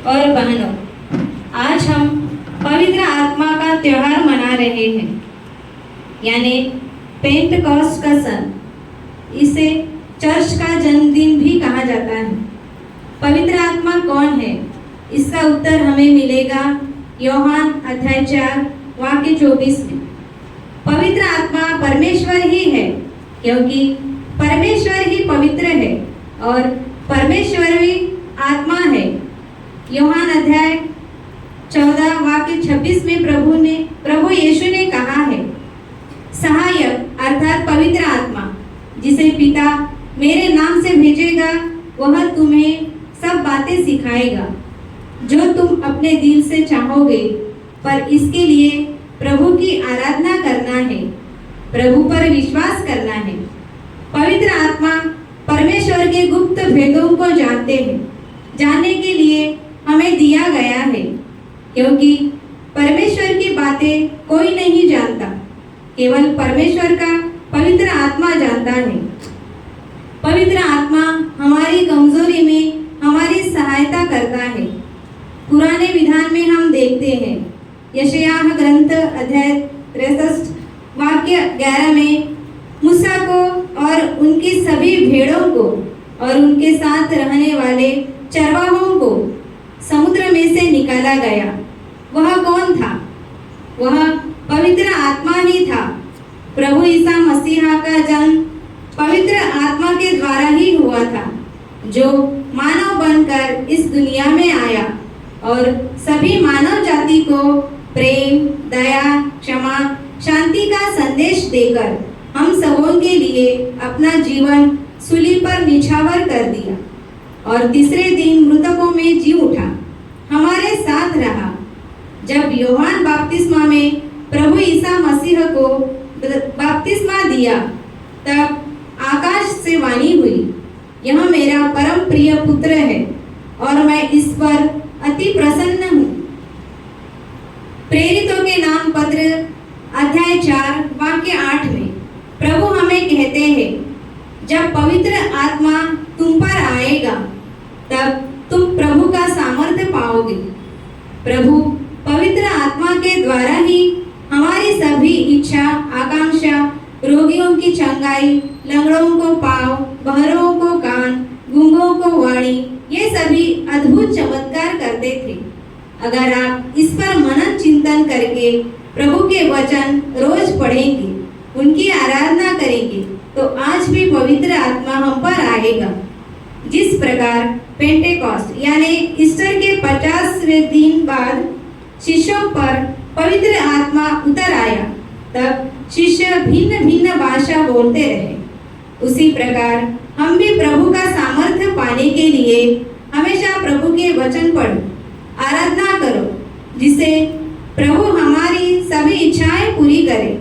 और बहनों, आज हम पवित्र आत्मा का त्योहार मना रहे हैं, यानी पेंटकॉस्ट का सन। इसे चर्च का जन्मदिन भी कहा जाता है। पवित्र आत्मा कौन है? इसका उत्तर हमें मिलेगा यूहन्ना अध्याय 4 वाक्य 24 में। पवित्र आत्मा परमेश्वर ही है, क्योंकि परमेश्वर ही पवित्र है और परमेश्वर ही आत्मा है। यूहन्ना अध्याय 14 वाक्य 26 में प्रभु यीशु ने कहा है, सहायक अर्थात पवित्र आत्मा जिसे पिता मेरे नाम से भेजेगा, वह तुम्हें सब बातें सिखाएगा जो तुम अपने दिल से चाहोगे। पर इसके लिए प्रभु की आराधना करना है, प्रभु पर विश्वास करना है। पवित्र आत्मा परमेश्वर के गुप्त भेदों को जानने के लिए हमें दिया गया है, क्योंकि परमेश्वर की बातें कोई नहीं जानता, केवल परमेश्वर का पवित्र आत्मा जानता है। पवित्र आत्मा हमारी कमजोरी में हमारी सहायता करता है। पुराने विधान में हम देखते हैं, यशायाह ग्रंथ अध्याय 63 वाक्य 11 में मूसा को और उनकी सभी भेड़ों को और उनके साथ रहने वाले चरवाहों को समुद्र में से निकाला गया। वह कौन था? वह पवित्र आत्मा ही था। प्रभु ईसा मसीहा का जन्म पवित्र आत्मा के द्वारा ही हुआ था, जो मानव बनकर इस दुनिया में आया और सभी मानव जाति को प्रेम, दया, क्षमा, शांति का संदेश देकर हम सबों के लिए अपना जीवन सूली पर निछावर कर दिया और तीसरे दिन मृतकों में जी उठा, हमारे साथ रहा। जब यूहन्ना बपतिस्मा में प्रभु ईसा मसीह को बपतिस्मा दिया, तब आकाश से वाणी हुई, यह मेरा परम प्रिय पुत्र है और मैं इस पर अति प्रसन्न हूँ। प्रेरितों के नाम पत्र अध्याय 4 वाक्य 8 में प्रभु हमें कहते हैं, जब पवित्र आत्मा तुम पर आएगा, तब तुम प्रभु का सामर्थ्य पाओगे। प्रभु पवित्र आत्मा के द्वारा ही हमारी सभी इच्छा, आकांक्षा, रोगियों की चंगाई, लंगड़ों को पांव, बहरों को कान, गूंगों को वाणी, ये सभी अद्भुत चमत्कार करते थे। अगर आप इस पर मनन चिंतन करके प्रभु के वचन रोज पढ़ेंगे, उनकी आराधना करेंगे, तो आज भी पवित्र आत्मा हम पर आएगा। जिस प्रकार पेंटेकॉस्ट यानी ईस्टर के 50वें दिन बाद शिष्यों पर पवित्र आत्मा उतर आया, तब शिष्य भिन्न भिन्न भाषा बोलते रहे। उसी प्रकार हम भी प्रभु का सामर्थ्य पाने के लिए हमेशा प्रभु के वचन पढ़ो, आराधना करो, जिससे प्रभु हमारी सभी इच्छाएं पूरी करे।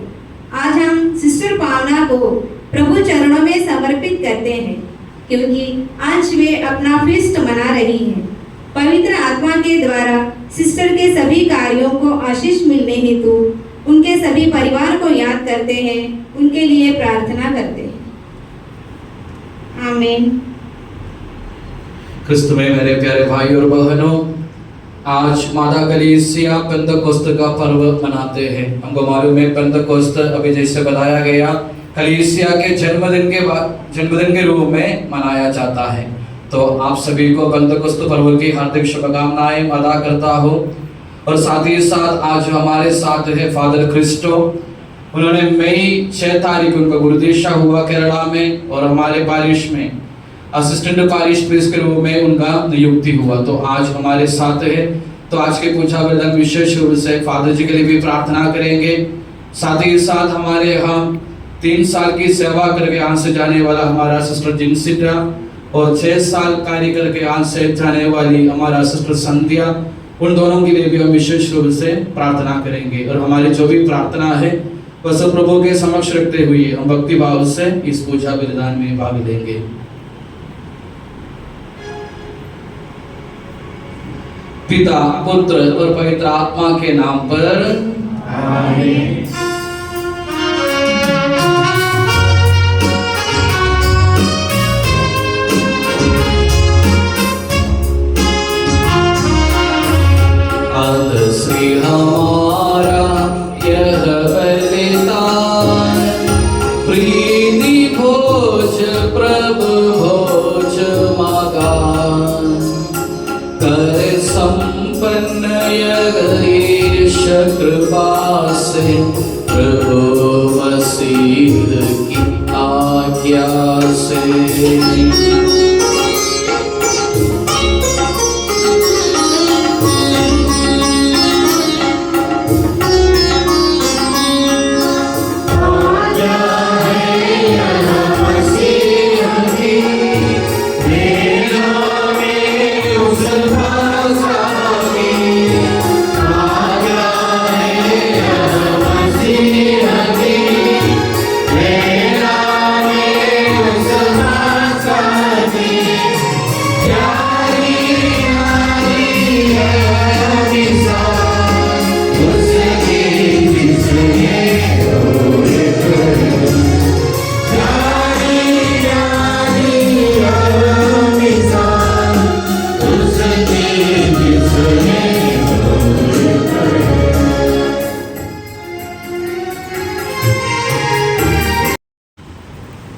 आज हम सिस्टर पावना को प्रभु चरणों में समर्पित करते हैं, क्योंकि आज वे अपना फीस्ट मना रही हैं। पवित्र आत्मा के द्वारा सिस्टर के सभी कार्यों को आशीष मिलने हेतु उनके सभी परिवार को याद करते हैं, उनके लिए प्रार्थना करते हैं। आमीन। क्रिस्त में मेरे प्यारे भाई और बहनों, आज मादा कलीसिया पेंतकोस्त का पर्व मनाते हैं। हमको मालूम है पेंतकोस्त अभी जैसे बताया गया कलीसिया के जन्मदिन के रूप में मनाया जाता है। तो आप सभी को पेंतकोस्त पर्व की हार्दिक शुभकामनाएं अदा करता हूँ। और साथ ही साथ आज हमारे साथ है फादर क्रिस्टो। उन्होंने मई 6 तारीख उनका गुरुदीक्षा हुआ केरला में और हमारे पारिश में असिस्टेंट पारिश प्रीस्ट के रूप में उनका नियुक्ति हुआ। तो आज हमारे साथ है। तो आज के पूजा वर्धन विशेष रूप से फादर जी के लिए भी प्रार्थना करेंगे। साथ ही साथ हमारे हम 3 साल की सेवा करके यहाँ से जाने वाला हमारा सिस्टर जिनसिटा और 6 साल कार्य करके यहाँ से जाने वाली हमारा सिस्टर संध्या, उन दोनों के लिए भी हम विशेष रूप से प्रार्थना करेंगे। और हमारी जो भी प्रार्थना है वह सब प्रभु के समक्ष रखते हुए हम भक्ति भाव से इस पूजा बलिदान में भाग लेंगे। पिता, पुत्र और पवित्र आत्मा के नाम पर आमीन। कृपा से प्रभु मसीह की आज्ञा से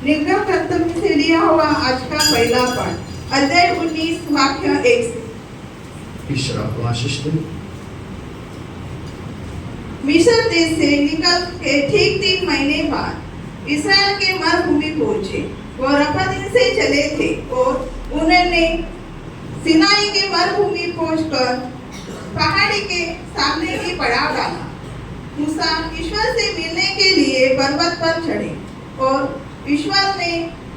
निर्गम पंतमी से लिया हुआ आज का पहला पाठ अध्याय 19 वाक्य 1 से। ईश्वर आपको आशीष दे। मिस्र देश से निकल के ठीक 3 महीने बाद इस्राएल के मरुभूमि पहुंचे। वो रफादीम से चले थे और उन्होंने सिनाई के मरुभूमि पहुंचकर पहाड़ी के सामने ही पड़ाव डाला। मूसा ईश्वर से मिलने के लिए पर्वत पर चढ़े और ईश्वर ने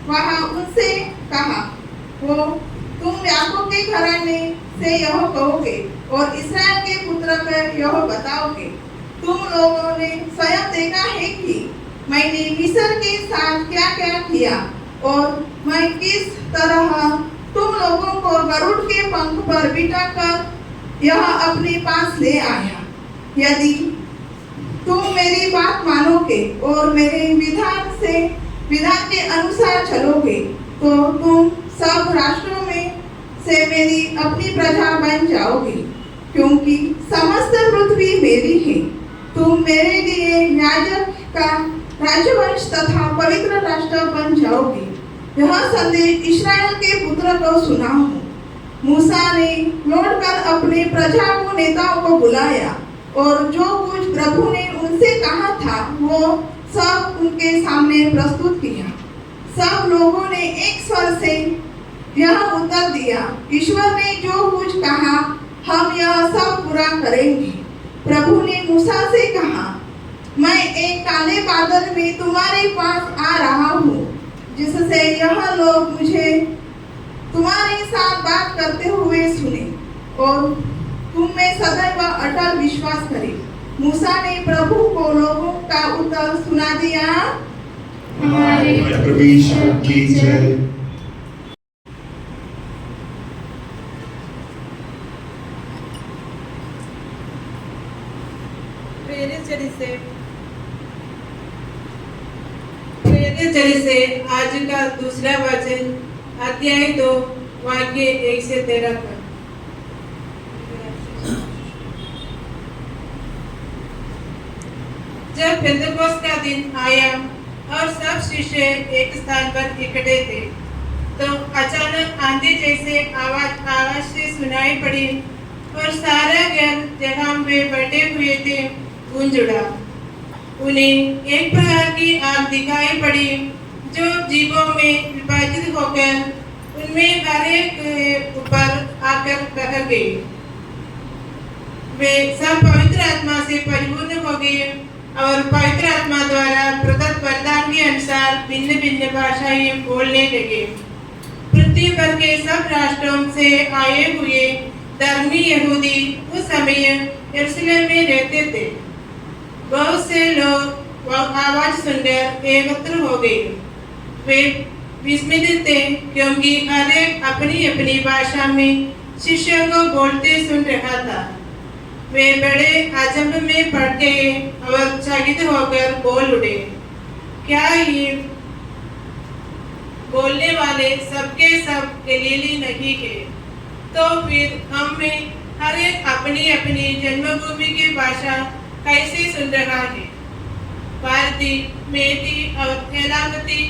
वहां उनसे कहा, वो तुम याकूब के घराने से यह कहोगे और इस्राएल के पुत्र को यह बताओगे, तुम लोगों ने स्वयं देखा है कि मैंने मिस्र के साथ क्या क्या किया और मैं किस तरह तुम लोगों को गरुड़ के पंख पर बिठाकर यह अपने पास ले आया। यदि तुम मेरी बात मानोगे और मेरे विधान के अनुसार चलोगे तो तुम सब राष्ट्रों में से मेरी अपनी प्रजा बन जाओगे, क्योंकि समस्त पृथ्वी मेरी है। तुम मेरे लिए याजक का राजवंश तथा पवित्र राष्ट्र बन जाओगे। यह संदेश इस्राएल के पुत्र को सुनाओ। मूसा ने लौटकर अपने प्रजा को नेताओं को बुलाया और जो कुछ प्रभु ने उनसे कहा था वो सब उनके सामने प्रस्तुत किया। सब लोगों ने एक स्वर से यह उत्तर दिया, ईश्वर ने जो कुछ कहा हम यह सब पूरा करेंगे। प्रभु ने मूसा से कहा, मैं एक काले बादल में तुम्हारे पास आ रहा हूँ, जिससे यह लोग मुझे तुम्हारे साथ बात करते हुए सुने और तुम में सदैव अटल विश्वास करें। मूसा ने प्रभु को लोगों का उत्तर सुना दिया। हमारे प्रभु यीशु की जय। प्रेरित से आज का दूसरा वचन अध्याय 2 वाक्य 1 से 13 तक। जब पेंतकोस्त का दिन आया और सब शिष्य एक स्थान पर इकट्ठे थे, तो अचानक आंधी जैसे आवाज से सुनाई पड़ी और सारा घर जहाँ वे बैठे हुए थे गूंज उठा। उन्हें एक प्रकार की आग दिखाई पड़ी जो जीवों में विभाजित होकर उनमें हर एक के ऊपर आकर रह गई। वे सब पवित्र आत्मा से परिपूर्ण हो गए और पवित्र आत्मा द्वारा प्रदत्त वरदान के अनुसार भिन्न भिन्न भाषाएं बोलने लगे। पृथ्वी पर के सब राष्ट्रों से आए हुए धर्मी यहूदी उस समय यरूशलेम में रहते थे। बहुत से लोग वह आवाज सुनकर एकत्र हो गए। वे विस्मित थे क्योंकि हर एक अपनी अपनी भाषा में शिष्यों को बोलते सुन रहा था। वे बड़े अचंभ में पड़ गए और चकित होकर बोल उठे, क्या ये बोलने वाले सबके सब गलीली नहीं है? तो फिर हम में हर एक अपनी अपनी जन्मभूमि की भाषा कैसे सुन रहा है? पारती, मेदी और एलामती,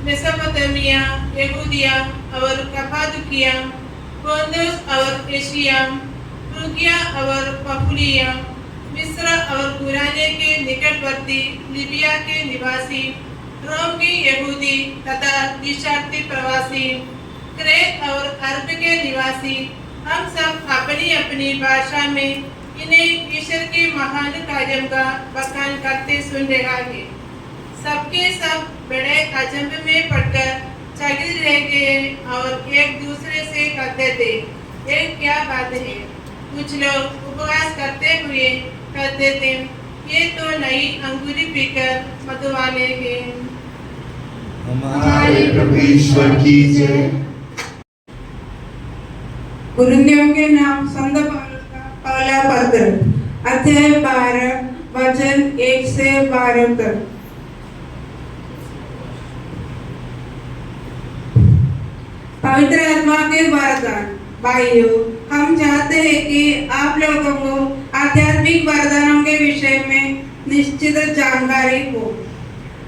मेसोपोटामिया, यहूदिया और कप्पादोकिया, पोंदुस और एशिया, फ्रूगिया और पफुलिया, मिस्र और कुराने के निकटवर्ती लीबिया के निवासी, रोम के यहूदी तथा निशाती प्रवासी, क्रेत और अरब के निवासी, हम सब अपनी अपनी भाषा में इन्हें ईश्वर के महान कार्यों का बखान करते सुन रहा है। सबके सब बड़े अजंब में पड़कर चकित रह गए और एक दूसरे से कहते थे, ये क्या बात है? कुछ लोग उपवास करते हुए कहते थे, ये तो नई अंगूरी पीकर मधुवाले हैं। हमारे प्रभु ईश्वर की जय। कुरिन्थियों के नाम संत पौलुस का पहला पत्र, अध्याय 12 वचन 1 से 12 तक। पवित्र आत्मा के वरदान। भाइयों, हम चाहते हैं कि आप लोगों को आध्यात्मिक वरदानों के विषय में निश्चित जानकारी हो।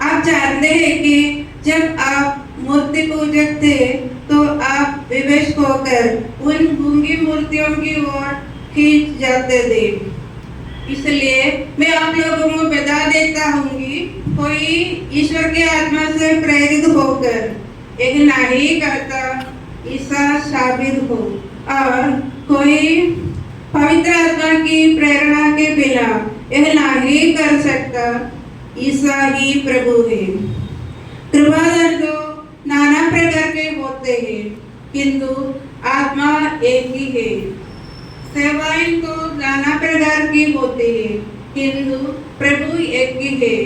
आप जानते हैं कि जब आप मूर्ति पूजक थे तो आप विवश होकर उन गूंगी मूर्तियों की ओर खींच जाते थे। इसलिए मैं आप लोगों को बता देता हूँ कि कोई ईश्वर के आत्मा से प्रेरित होकर एक नहीं करता ऐसा साबित हो, और कोई पवित्र आत्मा की प्रेरणा के बिना यह नहीं कर सकता, ईसा ही प्रभु है। कृपादान तो नाना प्रकार के होते हैं, किंतु आत्मा एक ही है। सेवाएं तो नाना प्रकार की होती है, किंतु प्रभु एक ही है।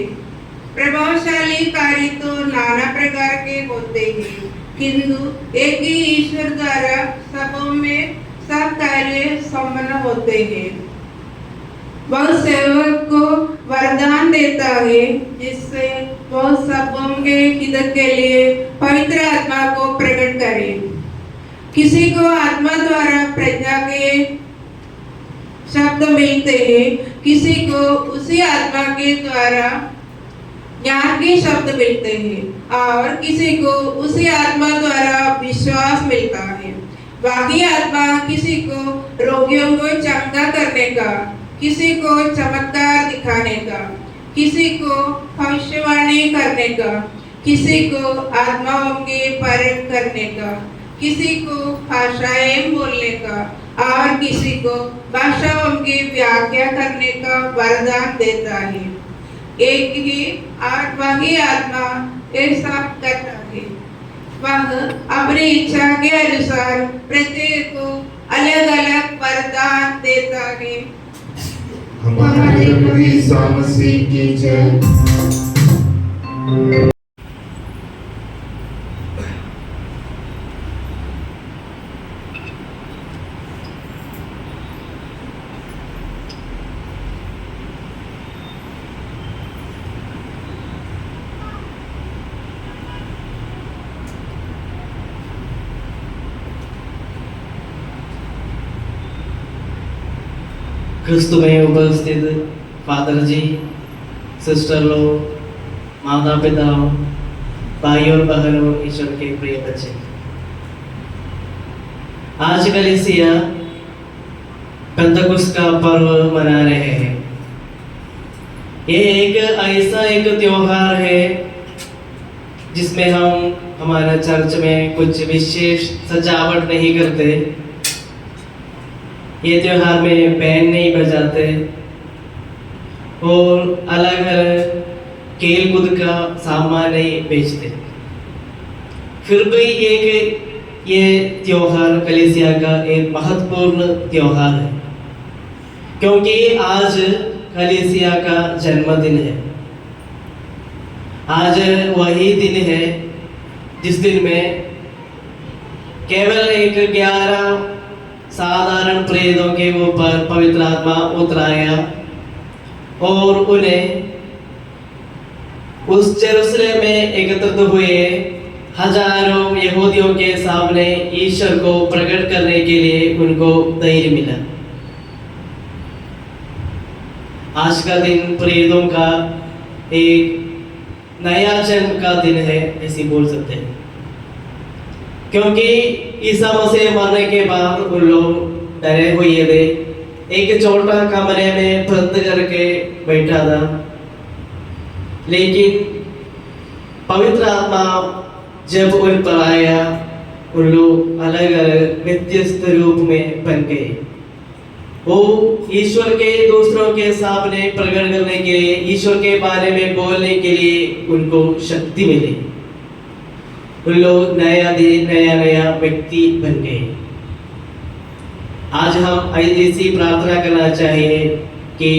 प्रभावशाली कार्य तो नाना प्रकार के होते हैं, किंतु एक ही ईश्वर द्वारा सबों में सब कार्य संपन्न होते हैं। वह सेवक को वरदान देता है, जिससे वह सबों के हित के लिए पवित्र आत्मा को प्रकट करे। किसी को आत्मा द्वारा प्रज्ञा के शब्द मिलते हैं, किसी को उसी आत्मा के द्वारा ज्ञान के शब्द मिलते हैं, और किसी को उसी आत्मा द्वारा विश्वास मिलता है। बाकी आत्मा किसी को रोगियों को चंगा करने का, किसी को चमत्कार दिखाने का, किसी को भविष्यवाणी करने का, किसी को आत्माओं के परख करने का, किसी को भाषाएं बोलने का, और किसी को भाषाओं की व्याख्या करने का वरदान देता है। एक ही वही आत्मा एक सब करता है। वह अपनी इच्छा के अनुसार प्रत्येक को अलग अलग वरदान देता है। हमारे प्रभु ईसा मसीह की जय। क्रिस्तु में उपस्थित फादर जी, सिस्टर लोग, माता पिता, भाई और बहनों, ईश्वर के प्रिय बच्चे, आज कलीसिया पेंतकुस्त का पर्व मना रहे हैं। ये एक ऐसा एक त्योहार है जिसमें हम हमारे चर्च में कुछ विशेष सजावट नहीं करते। ये त्योहार में बैंड नहीं बजाते और अलग अलग खेल कूद का सामान नहीं बेचते। फिर भी एक ये त्योहार कलीसिया का एक महत्वपूर्ण त्योहार है, क्योंकि आज कलीसिया का जन्मदिन है। आज वही दिन है जिस दिन में केवल एक 11 साधारण प्रेतों के ऊपर पवित्र आत्मा उतराया और उन्हें उस यरूशलेम में एकत्रित हुए हजारों यहूदियों के सामने ईश्वर को प्रकट करने के लिए उनको धैर्य मिला। आज का दिन प्रेतों का एक नया जन्म का दिन है, ऐसे बोल सकते हैं, क्योंकि ईसा मसीह मरने के बाद उन लोग डरे हुए थे एक छोटा कमरे में बंद करके बैठा था, लेकिन पवित्र आत्मा जब उन पर आया, उन लोग अलग अलग व्यत्यस्त रूप में बन गए। वो ईश्वर के दूसरों के सामने प्रकट करने के लिए, ईश्वर के बारे में बोलने के लिए उनको शक्ति मिली। उन लोग नया व्यक्ति बन गए। आज हम ऐसी प्रार्थना करना चाहिए कि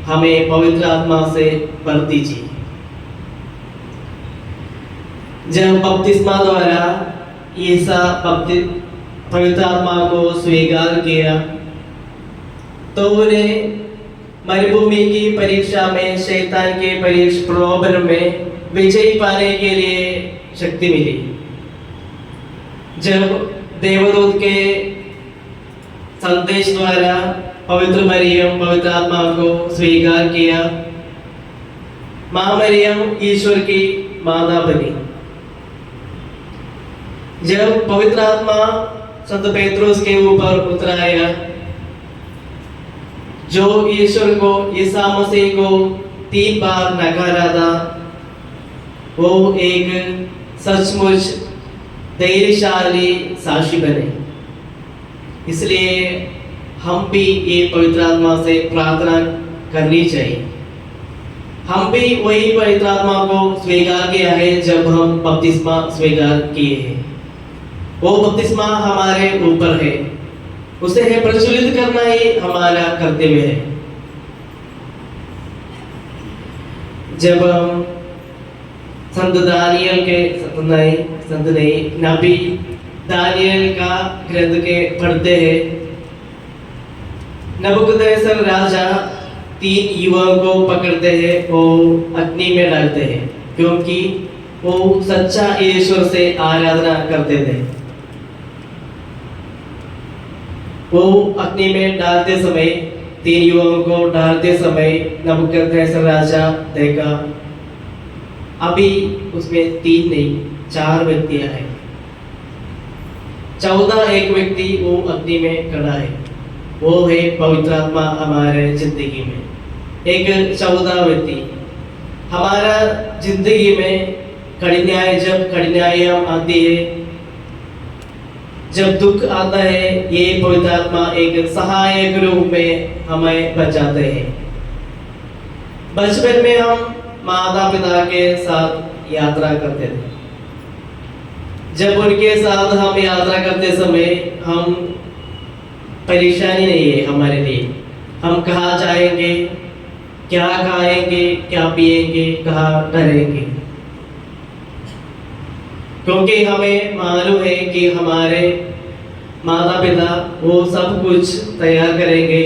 हमें पवित्र आत्मा से भर दीजिए। जब बपतिस्मा द्वारा ईसा पवित्र आत्मा को स्वीकार किया, तो उन्हें मरुभूमि की परीक्षा में, शैतान के प्रलोभन में विजय पाने के लिए शक्ति मिली। जब देवदूत के संदेश द्वारा पवित्र मरियम पवित्र आत्मा को स्वीकार किया, मां मरियम ईश्वर की माता बनी। जब पवित्र आत्मा संत पेट्रोस के ऊपर उतराया, जो ईश्वर को, ईसा मसीह को 3 बार नकारा था, वो एक सचमुच धैर्यशाली साक्षी बने। इसलिए हम भी ये पवित्र आत्मा से प्रार्थना करनी चाहिए। हम भी वही पवित्र आत्मा को स्वीकार किया है जब हम बपतिस्मा स्वीकार किए हैं। वो बपतिस्मा हमारे ऊपर है, उसे है प्रज्वलित करना ही हमारा कर्तव्य है। जब हम संत दानियल के नबी दानियल का ग्रंथ के पढ़ते हैं, नबूकदनेस्सर राजा 3 युवाओं को पकड़ते हैं और अग्नि में डालते हैं, क्योंकि वो सच्चा ईश्वर से आराधना करते थे। वो अग्नि में डालते समय, 3 युवाओं को डालते समय नबूकदनेस्सर राजा देखा, अभी उसमें 3 नहीं 4 व्यक्ति आए। 14 एक व्यक्ति वो अग्नि में खड़ा है, वो है पवित्र आत्मा हमारे जिंदगी में। एक 14 व्यक्ति हमारा जिंदगी में जब कठिनाइयां आती है, जब दुख आता है, ये पवित्र आत्मा एक सहायक रूप में हमें बचाते हैं। बचपन में हम माता पिता के साथ यात्रा करते थे। जब उनके साथ हम यात्रा करते समय हम परेशानी नहीं है हमारे लिए, हम कहाँ जाएंगे, क्या खाएंगे, क्या पिएंगे, कहाँ ठहरेंगे, क्योंकि हमें मालूम है कि हमारे माता पिता वो सब कुछ तैयार करेंगे,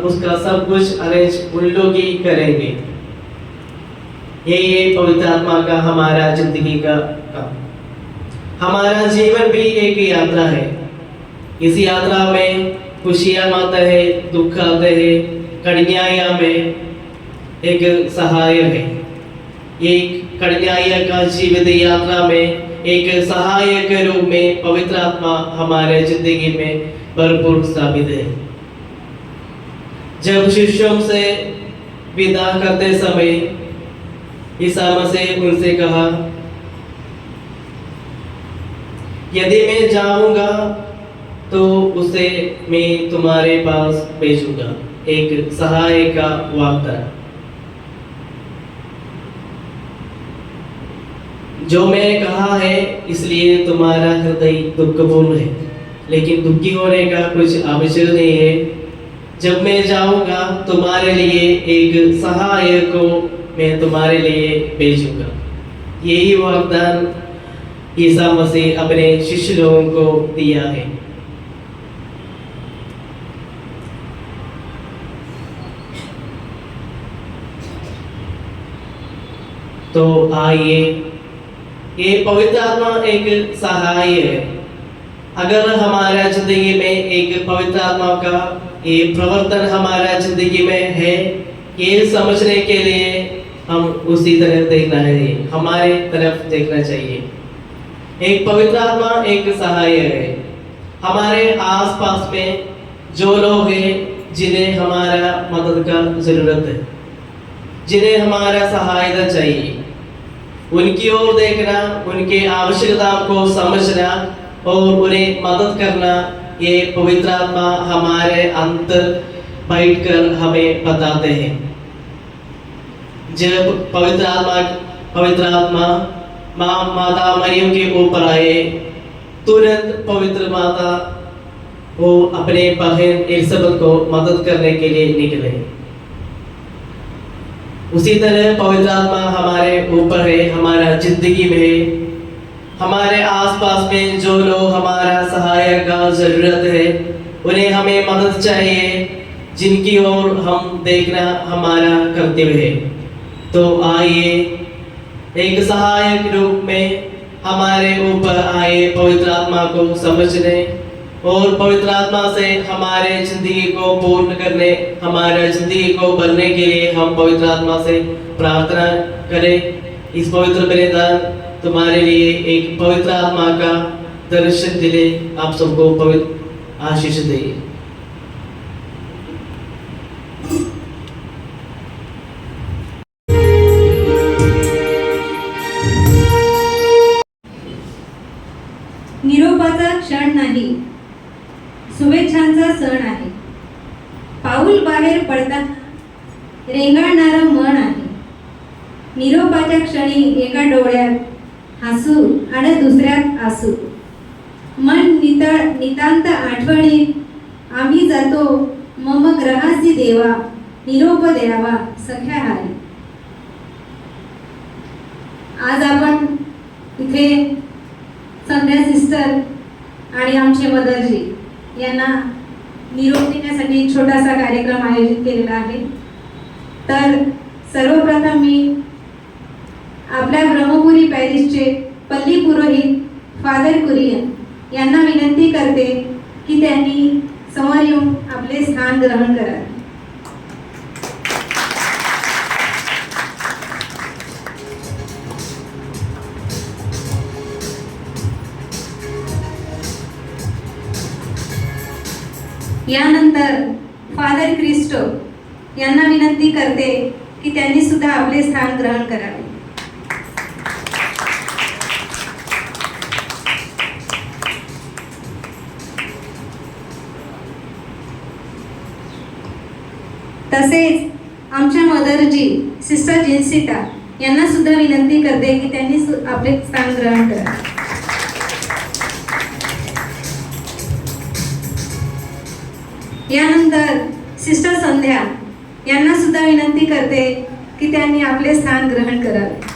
उसका सब कुछ अरेंज उन लोग ही करेंगे। ये पवित्र आत्मा का हमारा जिंदगी का काम। हमारा जीवन भी एक यात्रा है। इस यात्रा में खुशियां आते हैं, दुख आते हैं, कठिनाइयां में एक सहाय है। एक कठिनाइयां का जीवित यात्रा में एक सहायक रूप में पवित्र आत्मा हमारे जिंदगी में भरपूर साबित है। जब शिष्यों से विदा करते समय ईसा मसीह उनसे कहा, यदि मैं जाऊंगा तो उसे मैं तुम्हारे पास भेजूंगा, एक सहाय का वादा। जो मैं कहा है इसलिए तुम्हारा हृदय दुखपूर्ण है, लेकिन दुखी होने का कुछ आवश्यक नहीं है। जब मैं जाऊंगा तुम्हारे लिए एक सहायक को मैं तुम्हारे लिए भेजूंगा। यही वाग्दान ईसा मसीह अपने शिष्य लोगों को दिया है। तो आइए, ये पवित्र आत्मा एक सहाय है। अगर हमारा जिंदगी में एक पवित्र आत्मा का ये प्रवर्तन हमारा जिंदगी में है, ये समझने के लिए हम उसी तरह देखना है, हमारे तरफ देखना चाहिए। एक पवित्र आत्मा एक सहाय है। हमारे आसपास में जो लोग हैं जिन्हें हमारा मदद का ज़रूरत है, जिन्हें हमारा सहायता चाहिए, उनकी ओर देखना, उनके आवश्यकता को समझना और उन्हें मदद करना, ये पवित्र आत्मा हमारे अंदर बैठकर हमें बताते हैं। जब पवित्र आत्मा माता मरियम के ऊपर आए, तुरंत पवित्र माता वो अपने बहन एलिसबेथ को मदद करने के लिए निकले। उसी तरह पवित्र आत्मा हमारे ऊपर है, हमारा जिंदगी में है, हमारे आसपास में जो लोग हमारा सहायता का जरूरत है, उन्हें हमें मदद चाहिए, जिनकी ओर हम देखना हमारा कर्तव्य है। तो आइए एक सहायक रूप में हमारे ऊपर आए पवित्र आत्मा को समझने और पवित्र आत्मा से हमारे जिंदगी को पूर्ण करने, हमारे जिंदगी को भरने के लिए हम पवित्र आत्मा से प्रार्थना करें। इस पवित्र बलिदान तुम्हारे लिए एक पवित्र आत्मा का दर्शन दिले, आप सबको पवित्र आशीष दे। निरोपाचा क्षण नाही, शुभेच्छांचा सण आहे। पाऊल बाहेर पडताना रेंगाळणारं मन आहे। निरोपाच्या क्षणी एका डोळ्यात हसू आणि दुसऱ्यात आसू, मन नितांत आठवणीत आम्ही जातो मम ग्रहासी देवा, निरोप द्यावा सख्या हारी। आज आपण इथे संध्या सिस्टर आणि आमचे मदरजी यांना निरोप देण्यासाठी छोटासा कार्यक्रम आयोजित केलेला आहे। तर सर्वप्रथम मी आपल्या ब्रह्मपुरी पॅरिसचे पल्ली पुरोहित फादर कुरियन यांना विनंती करते की त्यांनी समोर येऊन आपले स्थान ग्रहण करावे। यानंतर फादर क्रिस्टो यांना विनंती करते की त्यांनी सुद्धा आपले स्थान ग्रहण करावे। तसेच आमच्या मदरजी सिस्टर जिन्सिटा यांना सुद्धा विनंती करते की त्यांनी आपले स्थान ग्रहण करावे। यानंतर सिस्टर संध्या यांना सुद्धा विनंती करते की त्यांनी आपले स्थान ग्रहण करावे।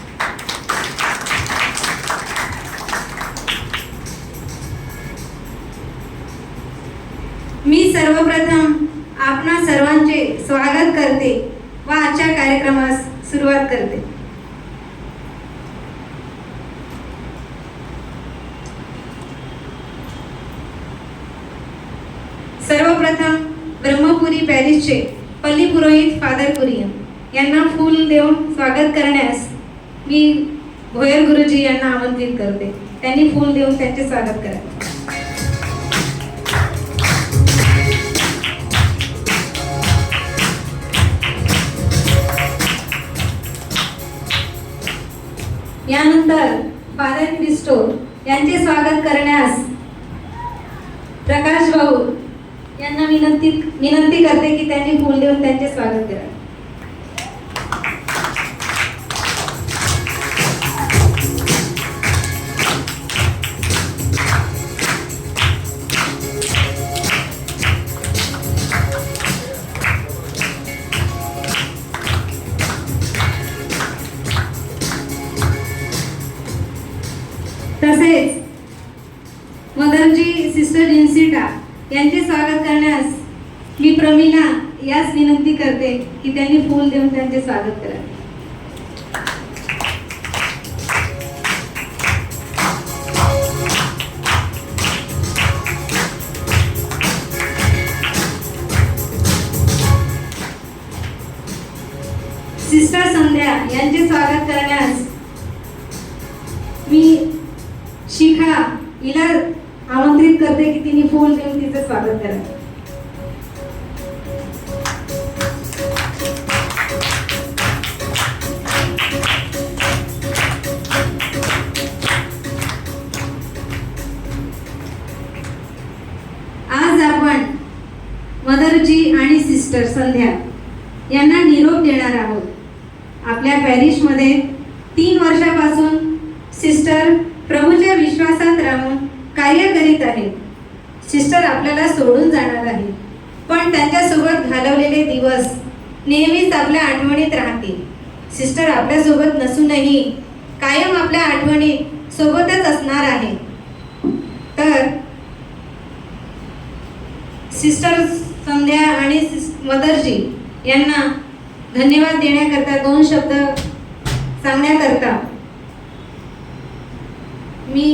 मी सर्वप्रथम आपणा सर्वांचे स्वागत करते व आजच्या कार्यक्रमास सुरुवात करते। सर्वप्रथम ब्रह्मपुरी पॅरिसचे पल्ली पुरोहित फादर कुरियन यांना फूल देऊन स्वागत करण्यास मी भोयर गुरुजी यांना आमंत्रित करते। त्यांनी फूल देऊन त्यांचे स्वागत करावे। यानंतर फादर क्रिस्टो यांचे स्वागत करण्यास प्रकाश भाऊ यांना विनंती करते की त्यांनी फूल देऊन त्यांचे स्वागत करावे। तसेच मदरजी सिस्टर जिन्सिटा यांचे स्वागत करण्यास मी प्रमिला यास विनंती करते की त्यांनी फूल देऊन त्यांचे स्वागत करावे। सिस्टर संध्या यांचे स्वागत करण्यास मी शिखा हिला आमंत्रित करते की तिने फूल देऊन तिचे स्वागत करावे। मदरजी आणि सिस्टर संध्या यांना निरोप देणार आहोत। आपल्या पॅरिशमध्ये 3 वर्षापासून सिस्टर प्रभूच्या विश्वासात राहून कार्य करीत आहेत। सिस्टर आपल्याला सोडून जाणार आहे, पण त्यांच्यासोबत घालवलेले दिवस नेहमीच आपल्या आठवणीत राहतील। सिस्टर आपल्यासोबत नसूनही कायम आपल्या आठवणीत सोबतच असणार आहे। तर सिस्टर संध्या आणि मदरजी यांना धन्यवाद देण्याकरता 2 शब्द सांगण्याकरता मी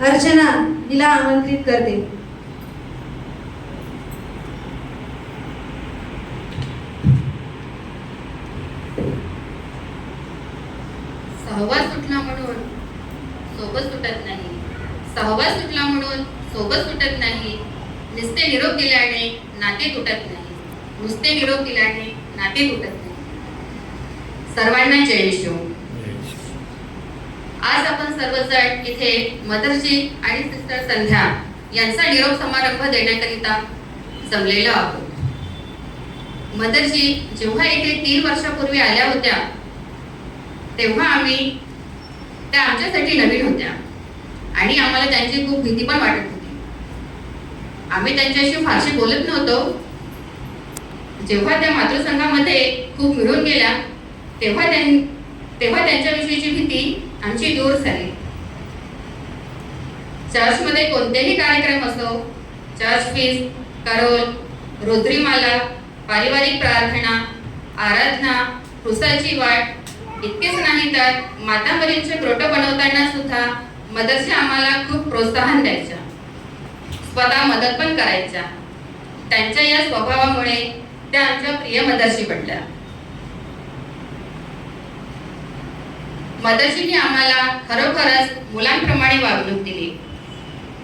अर्चना हिला आमंत्रित करते। सहवास सुटला म्हणून सोबत सुटत नाही, सहवास सुटला म्हणून सोबत सुटत नाही, नुसते निरोप दिल्याने नाते तुटत नाही, नुसते निरोप दिल्याने नाते तुटत नाही। सर्वांना जय येशू। आज आपण सर्वजण इथे मदरजी आणि सिस्टर संध्या यांचा निरोप समारंभ देण्याकरिता जमलेलो आहोत। मदरजी जेव्हा इथे 3 वर्षापूर्वी आल्या होत्या तेव्हा त्या आमच्यासाठी नवीन होत्या आणि आम्हाला त्यांची खूप भीती पण वाटत होती। आम्ही त्यांच्याशी फारशी बोलत नव्हतो। जेव्हा त्या मातृसंघामध्ये खूप मिळून गेल्या तेव्हा त्यांच्याविषयीची भीती आमची दूर झाली। चर्चमध्ये कोणतेही कार्यक्रम असो, चर्च फीस, करोल, रोजरीमाला, पारिवारिक प्रार्थना, आराधना, क्रुसाची वाट इतकेच नाही तर मातांवरीलचे ग्रोटो बनवताना सुद्धा मदरजी आम्हाला खूप प्रोत्साहन द्यायच्या, स्वतः मदत पण करायच्या। त्यांच्या या स्वभावामुळे त्या आमच्या प्रिय मदरजी बनल्या। मदरजींनी आम्हाला खरोखरच मुलांप्रमाणे वागणूक दिली।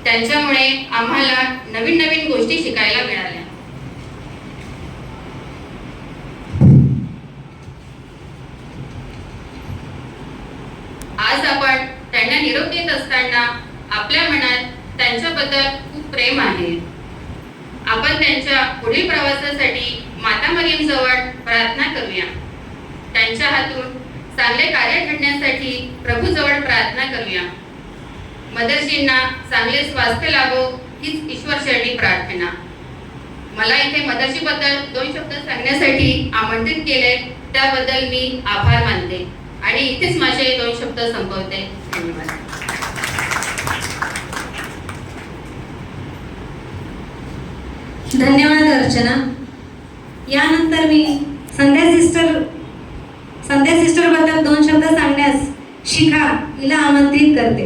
त्यांच्यामुळे आम्हाला नवीन नवीन गोष्टी शिकायला मिळाल्या। आज आपण त्यांना निरोप देत असताना आपल्या मनात त्यांच्याबद्दल खूप प्रेम आहे। आपण त्यांच्या पुढील प्रवासासाठी माता मरियम जवळ प्रार्थना करूया। त्यांच्या हातून चांगले कार्य घडण्यासाठी प्रभू जवळ प्रार्थना करूया। मदरजींना चांगले स्वास्थ्य लाभो हीच ईश्वरचरणी प्रार्थना। मला इथे मदरजी बद्दल 2 शब्द सांगण्यासाठी आमंत्रित केले त्याबद्दल मी आभार मानते आणि इथेच माझे 2 शब्द संपवते। धन्यवाद। धन्यवाद अर्चना। यानंतर मी संध्या सिस्टर बद्दल 2 शब्द सांगण्यास शिखा हिला आमंत्रित करते।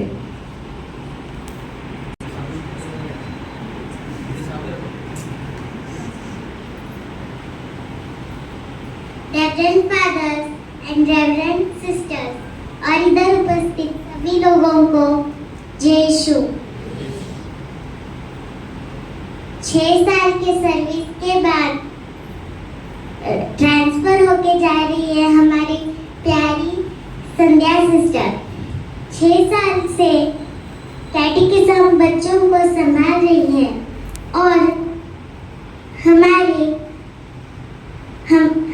Reverend fathers and reverend sisters और इधर उपस्थित सभी लोगों को जय यीशु। 6 साल के सर्विस के बाद ट्रांसफर होके जा रही है हमारी प्यारी संध्या सिस्टर। 6 साल से कैटेकिज्म बच्चों को संभाल रही है और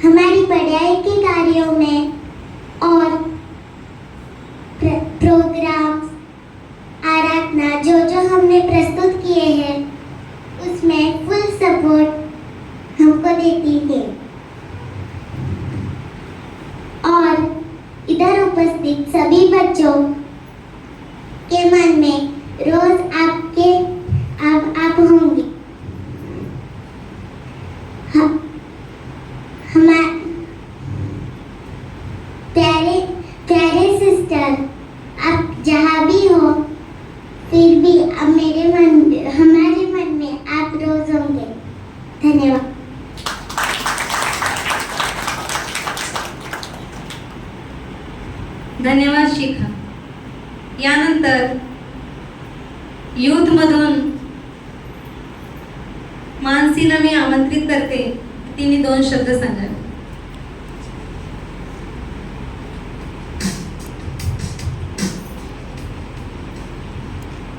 हमारी पढ़ाई के कार्यों में और प्रोग्राम्स, आराधना जो हमने प्रस्तुत किए हैं उसमें फुल सपोर्ट हमको देती है। और इधर उपस्थित सभी बच्चों के मन में रोज आप होंगे। प्यारे सिस्टर, आप जहाँ भी हो फिर भी हमारे मन में आप रोज होंगे। धन्यवाद। धन्यवाद शिखा। यानंतर यूथ मधून मानसीला मी आमंत्रित करते, तिने 2 शब्द सांगावे।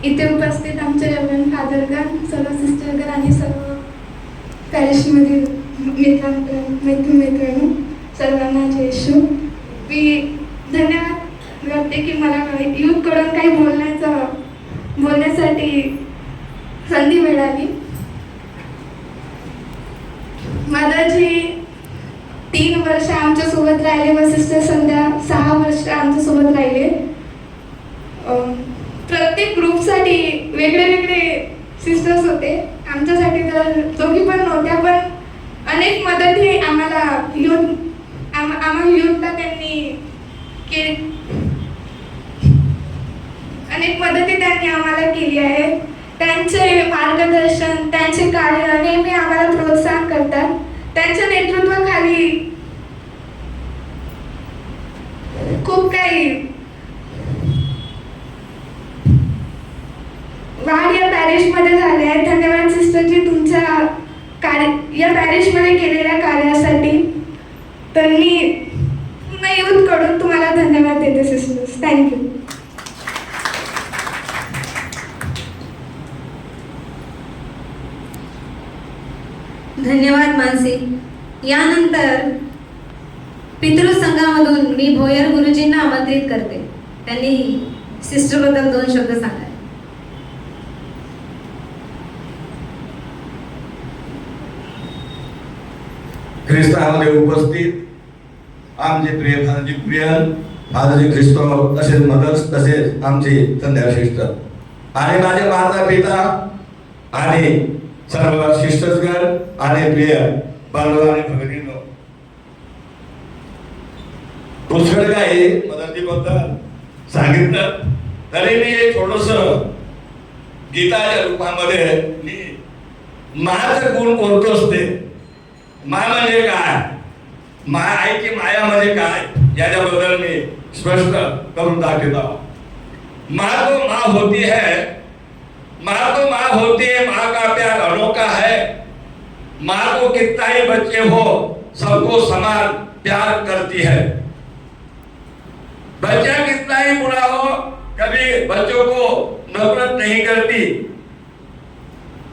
इथे उपस्थित आमचे रेव्हरंड फादरगण, सर्व सिस्टरगण आणि सर्व पॅरिसमधील मित्रांनो सर्वांना जय येशू. मी धन्यवाद करते की मला यूथकडून काही बोलण्यासाठी संधी मिळाली. मदाजी 3 वर्ष आमच्यासोबत राहिले व सिस्टर संध्या 6 वर्ष आमच्यासोबत राहिले. प्रत्येक ग्रुपसाठी वेगळे वेगळे सिस्टर्स होते. आमच्यासाठी तर दोघी पण नव्हत्या, पण अनेक मदती आम्हाला यूथला त्यांनी आम्हाला केली आहे. त्यांचे मार्गदर्शन, त्यांचे कार्य नेहमी आम्हाला प्रोत्साहन करतात. त्यांच्या नेतृत्वाखाली खूप काही वाढ या पॅरिशमध्ये झाले आहे. धन्यवाद सिस्टरजी तुमच्या या पॅरिशमध्ये केलेल्या कार्यासाठी. तर मी पूर्ण यूथकडून तुम्हाला धन्यवाद देते सिस्टर्स. थँक्यू. धन्यवाद मानसी. यानंतर पितृसंघामधून मी भोयर गुरुजींना आमंत्रित करते. त्यांनी सिस्टरबद्दल 2 शब्द सांगा. ख्रिस्तामध्ये उपस्थित आमचे प्रिय फादरजी कुरियन, फादरजी ख्रिस्तो, तसेच मदर्स, तसेच आमचे संध्या सिस्टर आणि माझे माता पिता आणि सर्व सिस्टर्सगण आणि प्रिय बांधव आणि भगिनींनो, पुष्कळ काही मदती बद्दल सांगितलं तरी मी एक थोडस गीताच्या रूपामध्ये मी मायाचं गुण कोणतं असते, माया म्हणजे काय, आईची माया म्हणजे काय याच्याबद्दल मी स्पष्ट करून दाखवत आहोत. माँ तो माँ होती है, माँ तो माँ होती है, माँ का प्यार अनोखा है. माँ को कितना ही बच्चे हो सबको समान प्यार करती है. बच्चा कितना ही बुरा हो कभी बच्चों को नफरत नहीं करती.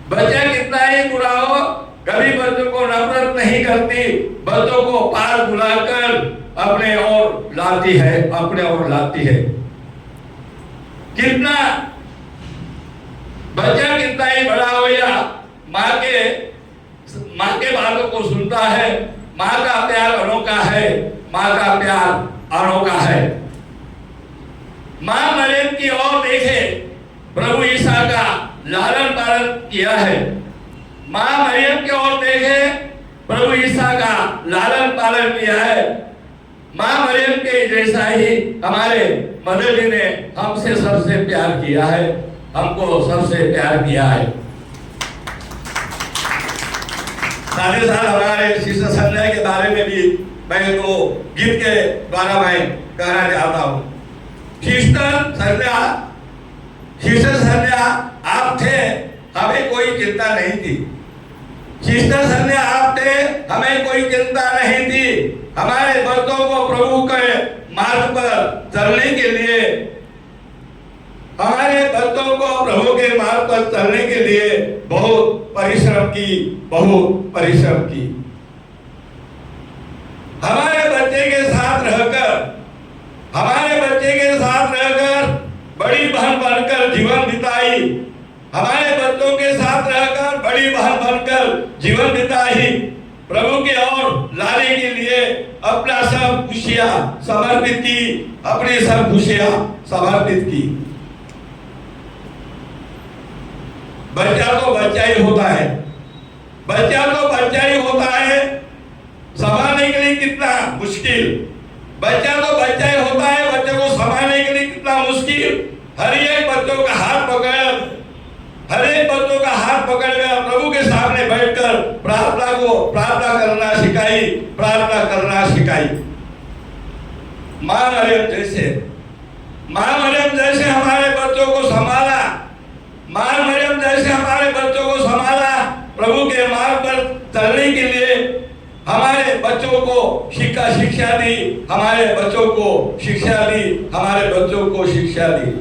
बच्चा कितना ही बुरा हो कभी बच्चों को नफरत नहीं करती. बच्चों को पार बुलाकर अपने ओर लाती है, अपने ओर लाती है. कितना बच्चा कितना ही बड़ा हो या माँ के बातों को सुनता है. माँ का प्यार अनोखा है, माँ का प्यार अनोखा है. माँ मरियम की ओर देखे, प्रभु ईसा का लालन पालन किया है. माँ मरियम की ओर देखे, प्रभु ईसा का लालन पालन किया है. माँ मरियम के जैसा ही हमारे मदर जी ने हमसे सबसे प्यार किया है, हमको सबसे प्यार किया है. साथ ही साथ हमारे सिस्टर संध्या के बारे में भी मैं तो गीत के द्वारा मैं कहना चाहता हूँ. सिस्टर संध्या आप थे, हमें कोई चिंता नहीं थी. सिस्टर संध्या आप थे, हमें कोई चिंता नहीं थी. हमारे बच्चों को प्रभु के मार्ग पर चलने के लिए, हमारे बच्चों को प्रभु के मार्ग पर चलने के लिए बहुत परिश्रम की. हमारे बच्चे के साथ रहकर बड़ी बहन बनकर जीवन बिताई. हमारे बच्चों के साथ रहकर बड़ी बहन बनकर जीवन बिताई. प्रभु के ओर लाने के लिए अपना सब खुशियां समर्पित की, अपनी सब खुशियां समर्पित की. बच्चा तो बच्चा ही होता है, बच्चा तो बच्चा ही होता है. संभालने के लिए कितना मुश्किल, बच्चा तो बच्चा ही होता है, बच्चे को संभालने के लिए कितना मुश्किल. हर एक बच्चों का हाथ पकड़कर प्रभु के सामने बैठकर प्रार्थना करना सिखाई. माँ मरियम जैसे हमारे बच्चों को संभाला, माँ मरियम जैसे हमारे बच्चों को संभाला. प्रभु के मार्ग पर चलने के लिए हमारे बच्चों को शिक्षा दी, हमारे बच्चों को शिक्षा दी.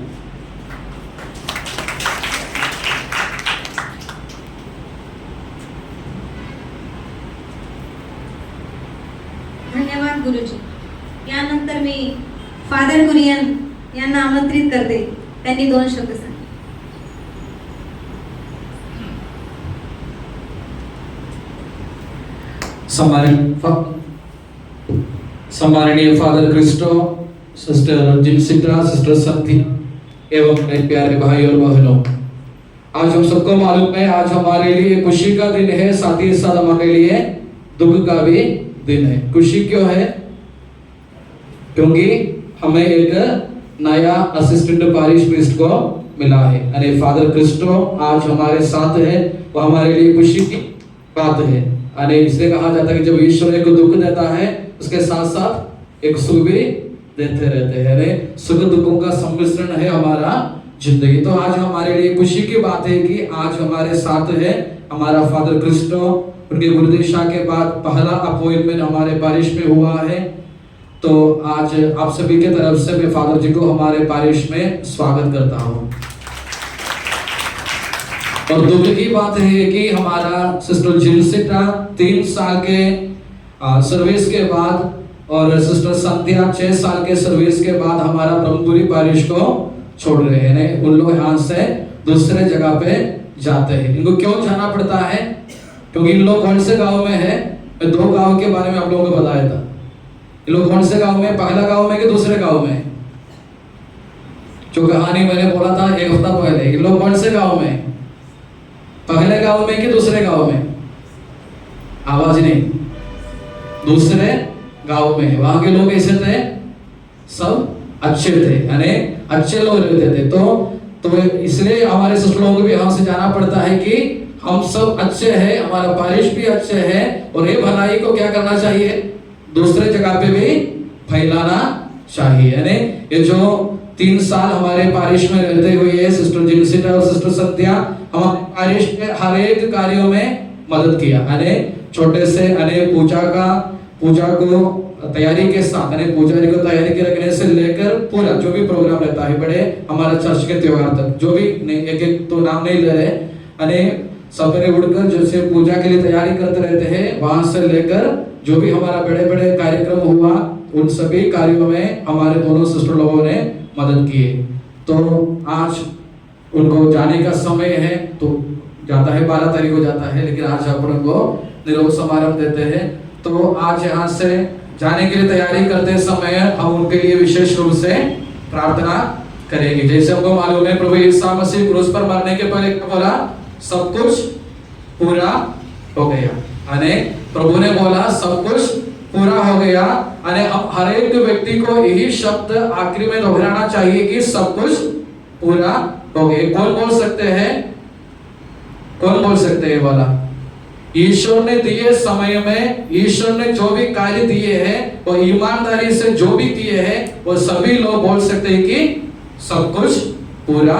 धन्यवाद गुरुजी. यानंतर मी फादर कुरियन यांना आमंत्रित करते. त्यांनी 2 शब्द सांगितले. सम्माननीय father Christo, sister जिनसित्रा, sister Santhi एवं मेरे प्यारे भाई और बहनों, आज हम सबको मालूम है आज हमारे लिए खुशी का दिन है, साथ ही साथ हमारे लिए दुख का भी दिन है. खुशी क्यों है? क्योंकि हमें एक नया असिस्टेंट पारिश प्रीस्ट को मिला है. अरे फादर क्रिस्टो आज हमारे साथ है, वो हमारे लिए खुशी की बात है. अरे इसलिए कहा जाता है कि जब ईश्वर एक दुख देता है उसके साथ साथ एक सुख भी देते रहते हैं. अरे सुख दुखों का सम्मिश्रण है हमारा जिंदगी. तो आज हमारे लिए खुशी की बात है कि आज हमारे साथ है हमारा फादर क्रिस्टो. उनके गुरुदिशा के बाद पहला अपॉइंटमेंट हमारे पारिश में हुआ है. तो आज आप सभी के तरफ से मैं फादर जी को हमारे पारिश में स्वागत करता हूँ. और दुख की बात है कि हमारा सिस्टर जिनसिटा 3 साल के सर्विस के बाद और सिस्टर संध्या 6 साल के सर्विस के बाद हमारा ब्रह्मपुरी पारिश को छोड़ रहे हैं. उन लोग यहाँ से दूसरे जगह पे जाते हैं. इनको क्यों जाना पड़ता है? क्योंकि इन लोग कौन से गांव में है? मैं 2 गांव के बारे में आप लोगों को बताया था. इन लोग कौन से गांव में? पहला गांव में कि दूसरे गांव में? जो कहानी मैंने बोला था 1 हफ्ता पहले, इन लोग कौन से गांव में? पहले गांव में कि दूसरे गांव में? आवाज नहीं. दूसरे गांव में. वहां के लोग कैसे थे? सब अच्छे थे, यानी अच्छे लोग रहते थे. तो इसलिए हमारे सिस्टर लोगों को भी यहाँ से जाना पड़ता है कि हम सब अच्छे हैं, हमारा पारिश भी अच्छे है और ये भलाई को क्या करना चाहिए? दूसरे जगह पे भी फैलाना चाहिए. यानी ये जो 3 साल हमारे पारिश में रहते हुए सिस्टर जिनसिटा और सिस्टर सत्या हमारे पारिश के हर एक कार्यों में मदद किया. यानी छोटे से पूजा को तैयारी के साथ, यानी पुजारी को तैयारी के रखने से लेकर पूरा जो भी प्रोग्राम रहता है बड़े हमारे चर्च के त्योहार तक, जो भी एक तो नाम नहीं ले रहे, यानी सवेरे उठकर जैसे पूजा के लिए तैयारी करते रहते हैं, वहां से लेकर जो भी हमारा बड़े बड़े कार्यक्रम हुआ उन सभी कार्यों में हमारे दोनों सिस्टर लोगों ने मदद की है. तो आज उनको जाने का समय है, तो जाता है 12 तारीख को जाता है, लेकिन आज अपन को निरोग समारोह देते हैं. तो आज यहाँ से जाने के लिए तैयारी करते समय हम उनके लिए विशेष रूप से प्रार्थना करेंगे. जैसे हमको मालूम है प्रभु यीशु मसीह क्रूस पर मरने के पहले क्या बोला? सब कुछ पूरा हो गया. यानी प्रभु ने बोला सब कुछ पूरा हो गया. यानी हम हर एक व्यक्ति को यही शब्द आखिरी में दोहराना चाहिए कि सब कुछ पूरा हो गया. कौन बोल सकते हैं? कौन बोल सकते हैं वाला? ईश्वर ने दिए समय में ईश्वर ने जो भी कार्य दिए हैं वो ईमानदारी से जो भी किए हैं वो सभी लोग बोल सकते हैं कि सब कुछ पूरा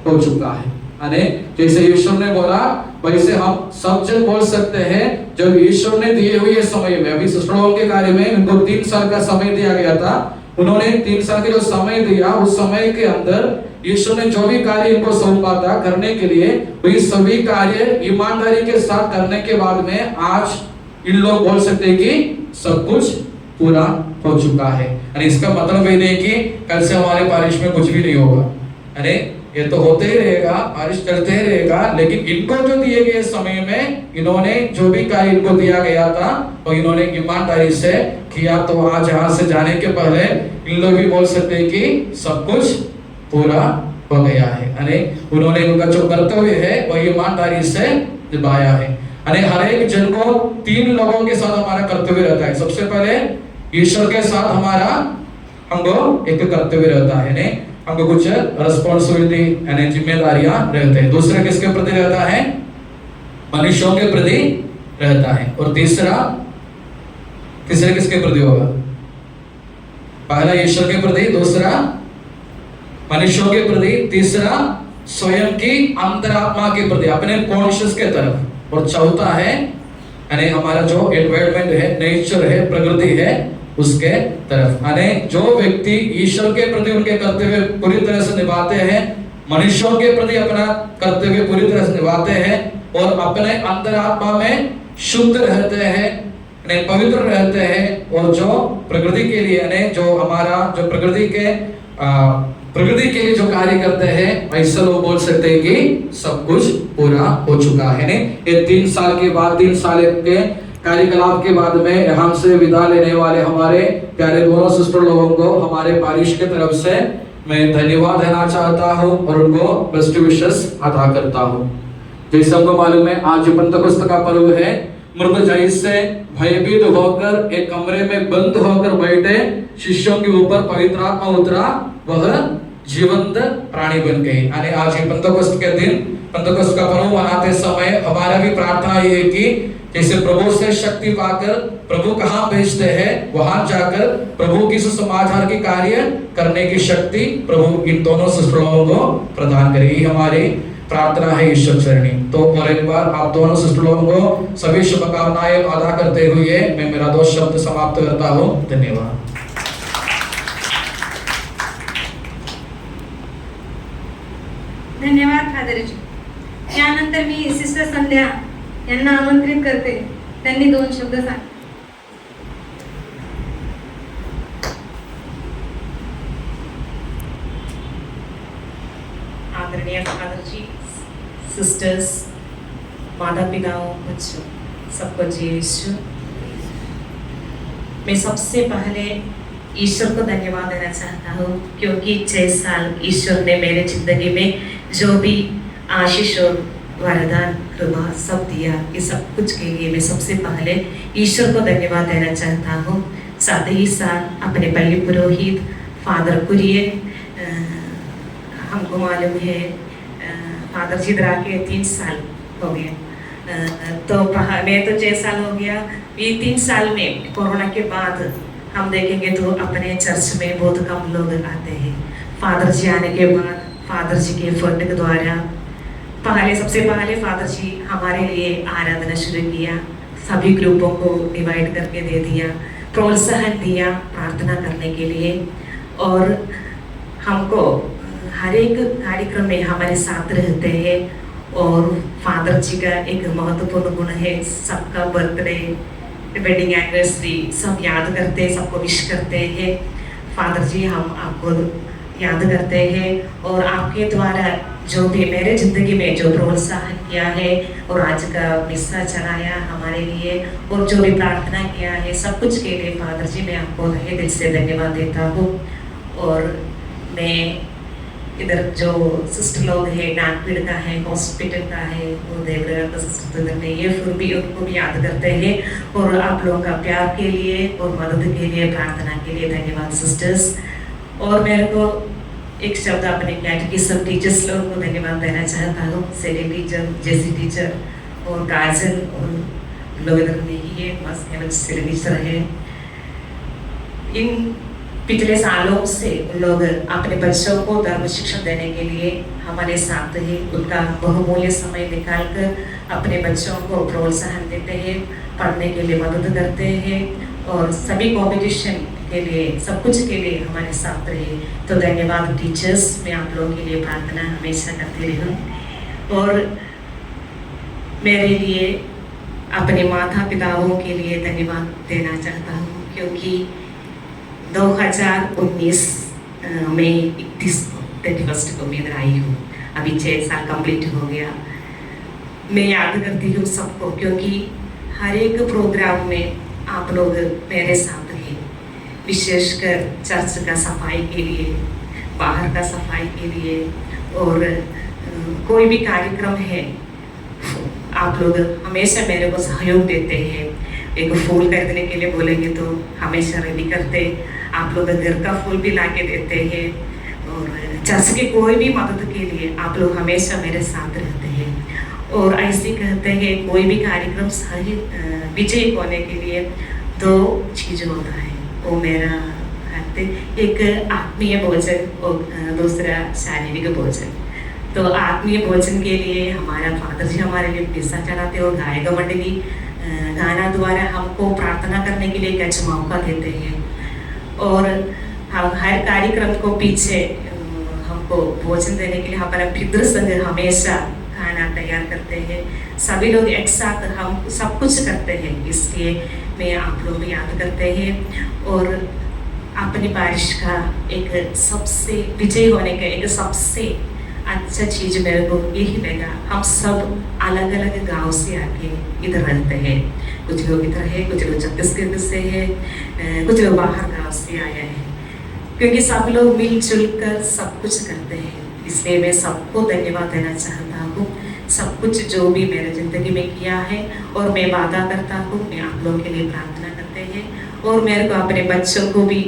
हो चुका है. यानी जैसे ईश्वर ने बोला वैसे हम सब जन बोल सकते हैं. जब ईश्वर ने दिए हुए समय में, अभी सिस्टरों के कार्य में उनको 3 साल का समय दिया गया था, उन्होंने 3 साल के जो समय दिया उस समय के अंदर ईश्वर ने जो भी कार्य इनको सौंपा था करने के लिए, वही सभी कार्य ईमानदारी के साथ करने के बाद में आज इन लोग बोल सकते हैं कि सब कुछ पूरा हो चुका है. अरे इसका मतलब ये नहीं कि कल से हमारे पारिश में कुछ भी नहीं होगा. अरे ये तो होते ही रहेगा, पारिश चलते ही रहेगा, लेकिन इनको जो दिए गए समय में इन्होंने जो भी कार्य इनको दिया गया था वो इन्होंने ईमानदारी से किया. तो आज यहाँ से जाने के पहले इन लोग भी बोल सकते हैं कि सब कुछ पूरा हो गया है. यानी उन्होंने उनका जो कर्तव्य है वो ईमानदारी से निभाया है. यानी हर एक जन को 3 लोगों के साथ हमारा कर्तव्य रहता है. सबसे पहले ईश्वर के साथ हमारा हमको एक कर्तव्य रहता है, यानी हमको कुछ रिस्पॉन्सिबिलिटी यानी जिम्मेदारियां रहते हैं. दूसरा किसके प्रति रहता है? मनुष्यों के प्रति रहता है. और तीसरा किसके प्रति होगा? पहला ईश्वर के प्रति, दूसरा मनुष्यों के प्रति, तीसरा स्वयं की अंतरात्मा के प्रति, अपने कॉन्शियस के तरफ, और चौथा है यानी हमारा जो एनवायरनमेंट है, नेचर है, प्रकृति है, उसके तरफ. यानी जो व्यक्ति ईश्वर के प्रति उनके कर्तव्य पूरी तरह से निभाते हैं, मनुष्यों के प्रति अपना कर्तव्य पूरी तरह से निभाते हैं और अपने अंतरात्मा में शुद्ध रहते हैं, यानी पवित्र रहते हैं, और जो प्रकृति के लिए यानी जो हमारा जो प्रकृति के लिए जो कार्य करते हैं, ऐसा लोग बोल सकते हैं कि सब कुछ पूरा हो चुका है। ये 3 साल के बाद 3 साल के कार्यकलाप के बाद में यहाँ से विदा लेने वाले हमारे प्यारे दोनों सिस्टर लोगों को हमारे पारिश की तरफ से मैं धन्यवाद देना चाहता हूँ और उनको बेस्ट विशेस अदा करता हूँ। जैसे हमको मालूम है आज पेंटेकोस्त का पर्व है, मृत जैसे भयभीत होकर एक कमरे में बंद होकर बैठे शिष्यों के ऊपर पवित्र आत्मा उतरा, वह जीवंत प्राणी बन गए। यानी आज ये पेंटेकोस्त के दिन, पेंटेकोस्त का पर्व मनाते समय हमारा भी प्रार्थना ये है कि जैसे प्रभु से शक्ति पाकर प्रभु कहाँ भेजते हैं, वहां जाकर प्रभु की सुसमाचार की कार्य करने की शक्ति प्रभु इन दोनों सिस्टरों को प्रदान करे। ये हमारी प्रार्थना है ईश्वर चरणी। तो और एक बार आप दोनों सिस्टरों को सभी शुभकामनाएं अदा करते हुए मैं मेरा 2 शब्द समाप्त करता हूँ। धन्यवाद। धन्यवाद फादरजी। यानंतर मी सिस्टर संध्या यांना आमंत्रित करते, त्यांनी 2 शब्द सांग। आदरणीय फादरजी, सिस्टर्स, माता पिताओं, बच्चों, सबको जय यीशु। मैं सबसे पहले ईश्वर को धन्यवाद देना चाहता हूँ क्योंकि 6 साल ईश्वर ने मेरे जिंदगी में जो भी आशीष और वरदान कृपा सब दिया, ये सब कुछ के लिए मैं सबसे पहले ईश्वर को धन्यवाद देना चाहता हूँ। साथ ही साथ अपने पल्ली पुरोहित फादर कुरिए, हमको मालूम है फादर जी द्रा के 3 साल हो गए, तो मैं तो 6 साल हो गया। ये 3 साल में कोरोना के बाद हम देखेंगे तो अपने चर्च में बहुत कम लोग आते हैं। फादर जी आने के बाद फादर जी के एफर्ट के द्वारा सबसे पहले फादर जी हमारे लिए आराधना शुरू किया, सभी ग्रुपों को डिवाइड करके दे दिया, प्रोत्साहन दिया प्रार्थना करने के लिए, और हमको हर एक कार्यक्रम में हमारे साथ रहते हैं। और फादर जी का एक महत्वपूर्ण गुण है, सबका बर्थडे, वेडिंग एनिवर्सरी सब याद करते, सबको विश करते हैं। फादर जी हम आपको याद करते हैं, और आपके द्वारा जो भी मेरे ज़िंदगी में जो प्रोत्साहन किया है और आज का मिस्सा चलाया हमारे लिए और जो भी प्रार्थना किया है, सब कुछ के लिए फादर जी मैं आपको तहे दिल से धन्यवाद देता हूँ। और मैं इधर जो सिस्टर लोग हैं, नागपीड़ का है, हॉस्पिटल का है, वो देवरा का सिस्टर नहीं है, फिर भी उनको भी याद करते हैं। और आप लोगों का प्यार के लिए और मदद के लिए, प्रार्थना के लिए धन्यवाद सिस्टर्स। और मेरे को एक शब्द अपने कैटेकिज्म टीचर्स लोगों को धन्यवाद देना चाहता हूँ, सेली टीचर, जेसी टीचर और गार्जियन, और लोग इधर नहीं है, बस केवल सेली टीचर है। इन पिछले सालों से लोग अपने बच्चों को धर्म शिक्षा देने के लिए हमारे साथ ही उनका बहुमूल्य समय निकालकर अपने बच्चों को प्रोत्साहन देते हैं, पढ़ने के लिए मदद करते हैं, और सभी कॉम्पिटिशन के लिए सब कुछ के लिए हमारे साथ रहे। तो धन्यवाद टीचर्स, मैं आप लोगों के लिए प्रार्थना हमेशा करती रहूँ। और मेरे लिए अपने माता पिताओं के लिए धन्यवाद देना चाहता हूँ क्योंकि 2019 में 31 को मैं इधर आई हूँ, अभी 6 साल कंप्लीट हो गया। मैं याद करती हूँ सबको क्योंकि हर एक प्रोग्राम में आप लोग मेरे साथ हैं, विशेषकर चर्च का सफाई के लिए, बाहर का सफाई के लिए, और कोई भी कार्यक्रम है आप लोग हमेशा मेरे को सहयोग देते हैं। एक फूल खरीदने के लिए बोलेंगे तो हमेशा रेडी करते, आप लोग घर का फूल भी ला के देते हैं, और चर्च की कोई भी मदद के लिए आप लोग हमेशा मेरे साथ रहते हैं। और ऐसे कहते हैं कोई भी कार्यक्रम सही विजयी होने के लिए 2 चीज़ होता है, वो मेरा एक आत्मीय भोजन और दूसरा शारीरिक भोजन। तो आत्मीय भोजन के लिए हमारा फादर जी हमारे लिए पिस्सा चलाते और गायक मंडली गाना द्वारा हमको प्रार्थना करने के लिए एक अच्छा मौका देते हैं। और हम हर कार्यक्रम को पीछे हमको भोजन देने के लिए हमारा पितृ संघ हमेशा खाना तैयार करते हैं, सभी लोग एक साथ हम सब कुछ करते हैं। इसलिए में आप लोग याद करते हैं। और अपनी बारिश का एक सबसे विजय होने का एक सबसे अच्छा चीज मेरे को यही लगा, हम सब अलग अलग गांव से आके इधर रहते हैं। कुछ लोग इधर है, कुछ लोग छत्तीसगढ़ से है, कुछ लोग बाहर गांव से आए हैं, क्योंकि सब लोग मिलजुल कर सब कुछ करते हैं। इसलिए मैं सबको धन्यवाद देना चाहता हूँ, सब कुछ जो भी मेरे ज़िंदगी में किया है। और मैं वादा करता हूँ, मैं आप लोगों के लिए प्रार्थना करते हैं। और मेरे को अपने बच्चों को भी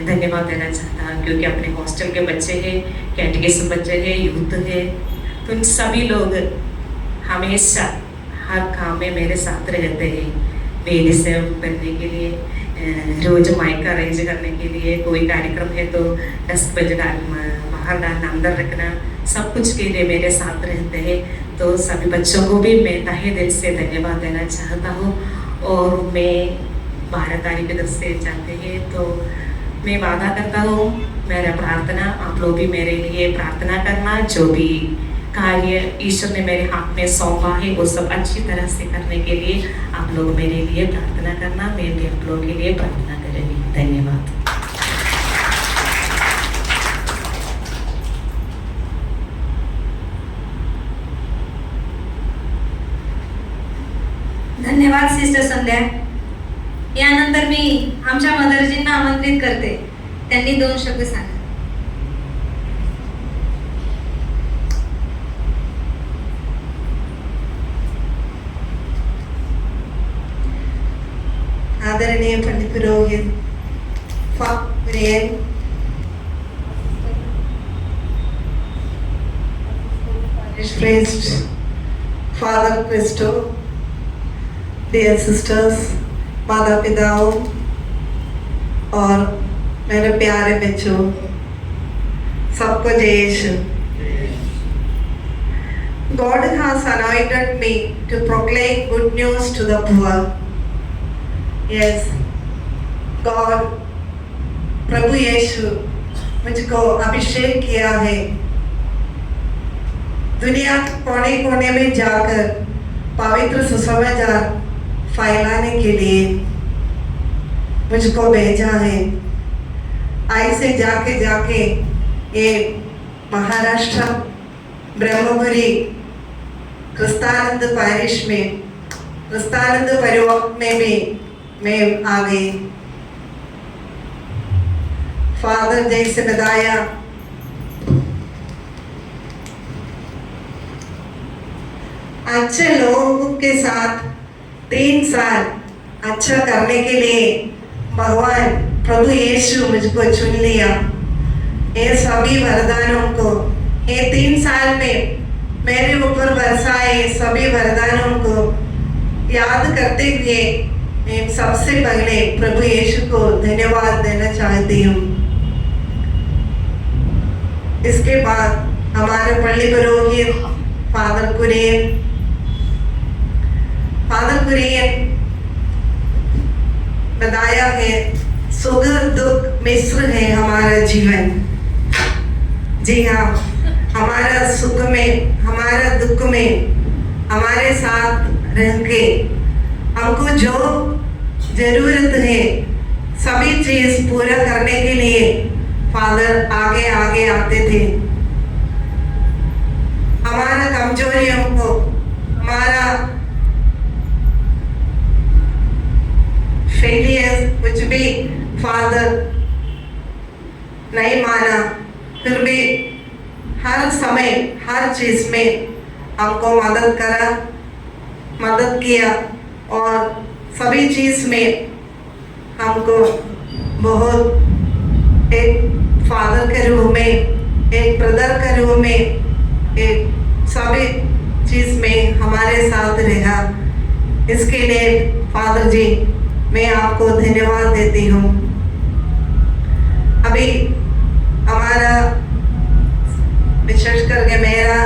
धन्यवाद देना चाहता हूँ, क्योंकि अपने हॉस्टल के बच्चे हैं, कैटेकिज्म बच्चे हैं, यूथ है, तो उन सभी लोग हमेशा हर काम में मेरे साथ रहते हैं। वेदी सेवा करने के लिए, रोज माइक अरेंज करने के लिए, कोई कार्यक्रम है तो 10 बजे बाहर डालना, अंदर रखना, सब कुछ के लिए मेरे साथ रहते हैं। तो सभी बच्चों को भी मैं तहे दिल से धन्यवाद देना चाहता हूँ। और मैं 12 तारीख इधर से जाते हैं, तो मैं वादा करता हूँ, मेरा प्रार्थना आप लोग भी मेरे लिए प्रार्थना करना। जो भी कार्य ईश्वर ने मेरे हाथ में सौंपा है वो सब अच्छी तरह से करने के लिए आप लोग मेरे लिए प्रार्थना करना। मैं भी आप लोगों के लिए प्रार्थना करूँगी। धन्यवाद। धन्यवाद सिस्टर संध्या। यानंतर मी आमच्या मदरजींना आमंत्रित करते, त्यांनी 2 शब्द सांगा। आदरणीय पंडित पुरोहित priest, Father Christo, dear sisters, माता पिताओं और मेरे प्यारे बच्चों, सबको जय यीशु। God has anointed me to proclaim good news to the poor. Yes, God, प्रभु यीशु मुझको अभिषेक किया है दुनिया के कोने कोने में जाकर पवित्र सुसमाचार फैलाने के लिए मुझको भेजा है। ऐसे जाके जाके ये महाराष्ट्र ब्रह्मपुरी क्रिस्तानंद पैरिश में, क्रिस्तानंद परिवार में भी मैं आ गई। फादर जैसे बताया, अच्छे लोगों के साथ 3 साल अच्छा करने के लिए भगवान प्रभु यीशु मुझको चुन लिया। ये सभी वरदानों को ये 3 साल में मेरे ऊपर बरसाए सभी वरदानों को याद करते हुए मैं सबसे पहले प्रभु यीशु को धन्यवाद देना चाहती हूँ। इसके बाद हमारे पल्ली पुरोहित फादर कुरियन बताया है, सुख दुख मिश्र है हमारा जीवन। जी हाँ, हमारा सुख में, हमारा दुख में हमारे साथ रह के हमको जो जरूरत है सभी चीज पूरा करने के लिए फादर आगे आगे आते थे। हमारा कमजोरियों को, हमारा फेलियर कुछ भी फादर नहीं माना, फिर भी हर समय हर चीज में हमको मदद किया और सभी चीज में हमको बहुत एक फादर के रूप में, एक ब्रदर के रूप में, एक सभी चीज में हमारे साथ रहा। इसके लिए फादर जी मैं आपको धन्यवाद देती हूँ। अभी हमारा विशेष करके मेरा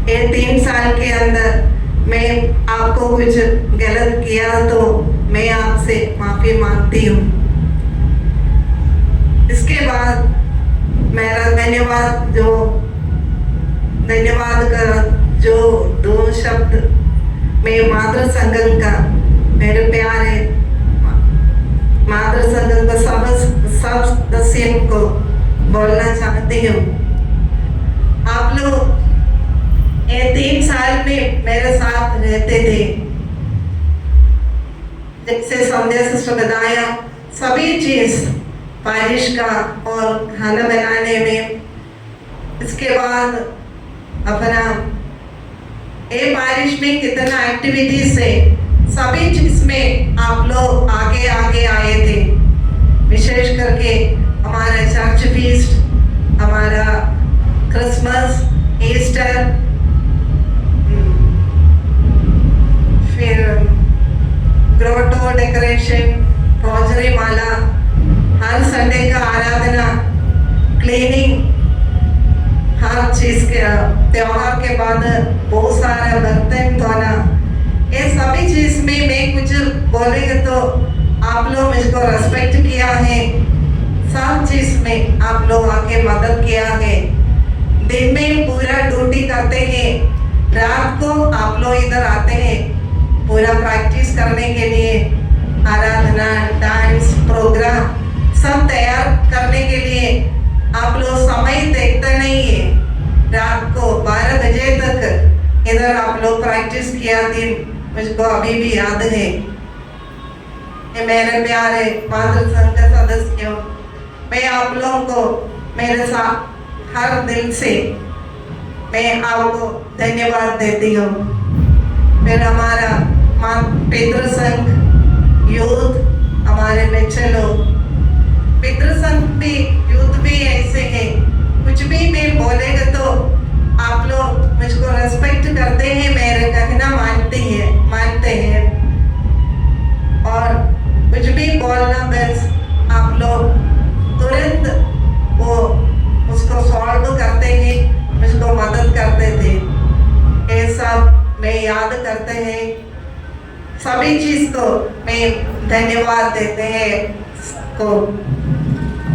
ये 3 साल के अंदर मैं आपको कुछ गलत किया तो मैं आपसे माफी मांगती हूँ। इसके बाद मेरा धन्यवाद का जो 2 शब्द मैं मातृ संगम का मेरे प्यारे मातृ संघ को सब सदस्यों को बोलना चाहती हूँ। आप लोग ये 3 साल में मेरे साथ रहते थे। जैसे संध्या सिस्टर बताया, सभी चीज बारिश का और खाना बनाने में, इसके बाद अपना ये बारिश में कितना एक्टिविटीज है, सभी चीज में आप लोग आगे आगे आए थे। विशेष करके हमारा चर्च फीस्ट, हमारा क्रिसमस, ईस्टर, फिर ग्रोटो डेकोरेशन, रोजरी माला, हर संडे का आराधना, क्लीनिंग, हर चीज के त्योहार के बाद बहुत सारा बर्तन धोना, ये सभी चीज में मैं कुछ बोलेंगे तो आप लोग मुझको रेस्पेक्ट किया है। सब चीज में आप लोग आके मदद किया है। दिन में पूरा ड्यूटी करते हैं, रात को आप लोग इधर आते हैं पूरा प्रैक्टिस करने के लिए, आराधना, डांस, प्रोग्राम सब तैयार करने के लिए आप लोग समय देखते नहीं है। रात को 12 बजे तक इधर आप लोग प्रैक्टिस किया दिन, मुझको अभी भी याद है। ये मेरे प्यारे मातृ संघ सदस्यों, मैं आप लोगों को मेरे साथ हर दिल से मैं आपको धन्यवाद देती हूँ। फिर हमारा पितृ संघ यूथ, हमारे बच्चे लोग, पितृ संघ भी यूथ भी ऐसे हैं, कुछ भी मैं बोलेगा तो आप लोग मुझको रेस्पेक्ट करते हैं, मेरे कहना मानते हैं और कुछ भी बोलना बस आप लोग तुरंत वो उसको सॉल्व करते हैं, मुझको मदद करते थे। ये सब मैं याद करते हैं, सभी चीज को मैं धन्यवाद देते हैं को।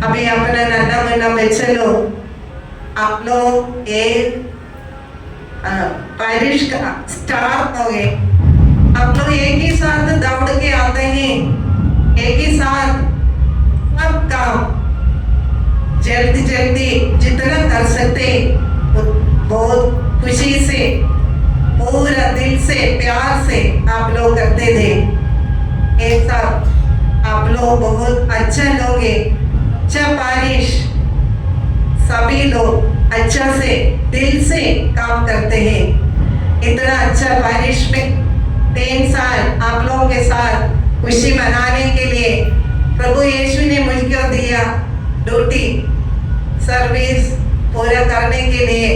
अभी अपना नन्ना मुन्ना बच्चे लोग, आप लोग एक बारिश का स्टार हो गए। आप लोग एक ही साथ दौड़ के आते हैं, एक ही साथ सब काम जल्दी जल्दी जितना कर सकते बहुत खुशी से, पूरा दिल से, प्यार से आप लोग करते थे। ये सब आप लोग बहुत अच्छा लोग हैं, अच्छा बारिश, सभी लोग अच्छा से दिल से काम करते हैं। इतना अच्छा बारिश में 3 साल आप लोगों के साथ खुशी मनाने के लिए प्रभु यीशु ने मुझको दिया ड्यूटी, सर्विस पूरा करने के लिए।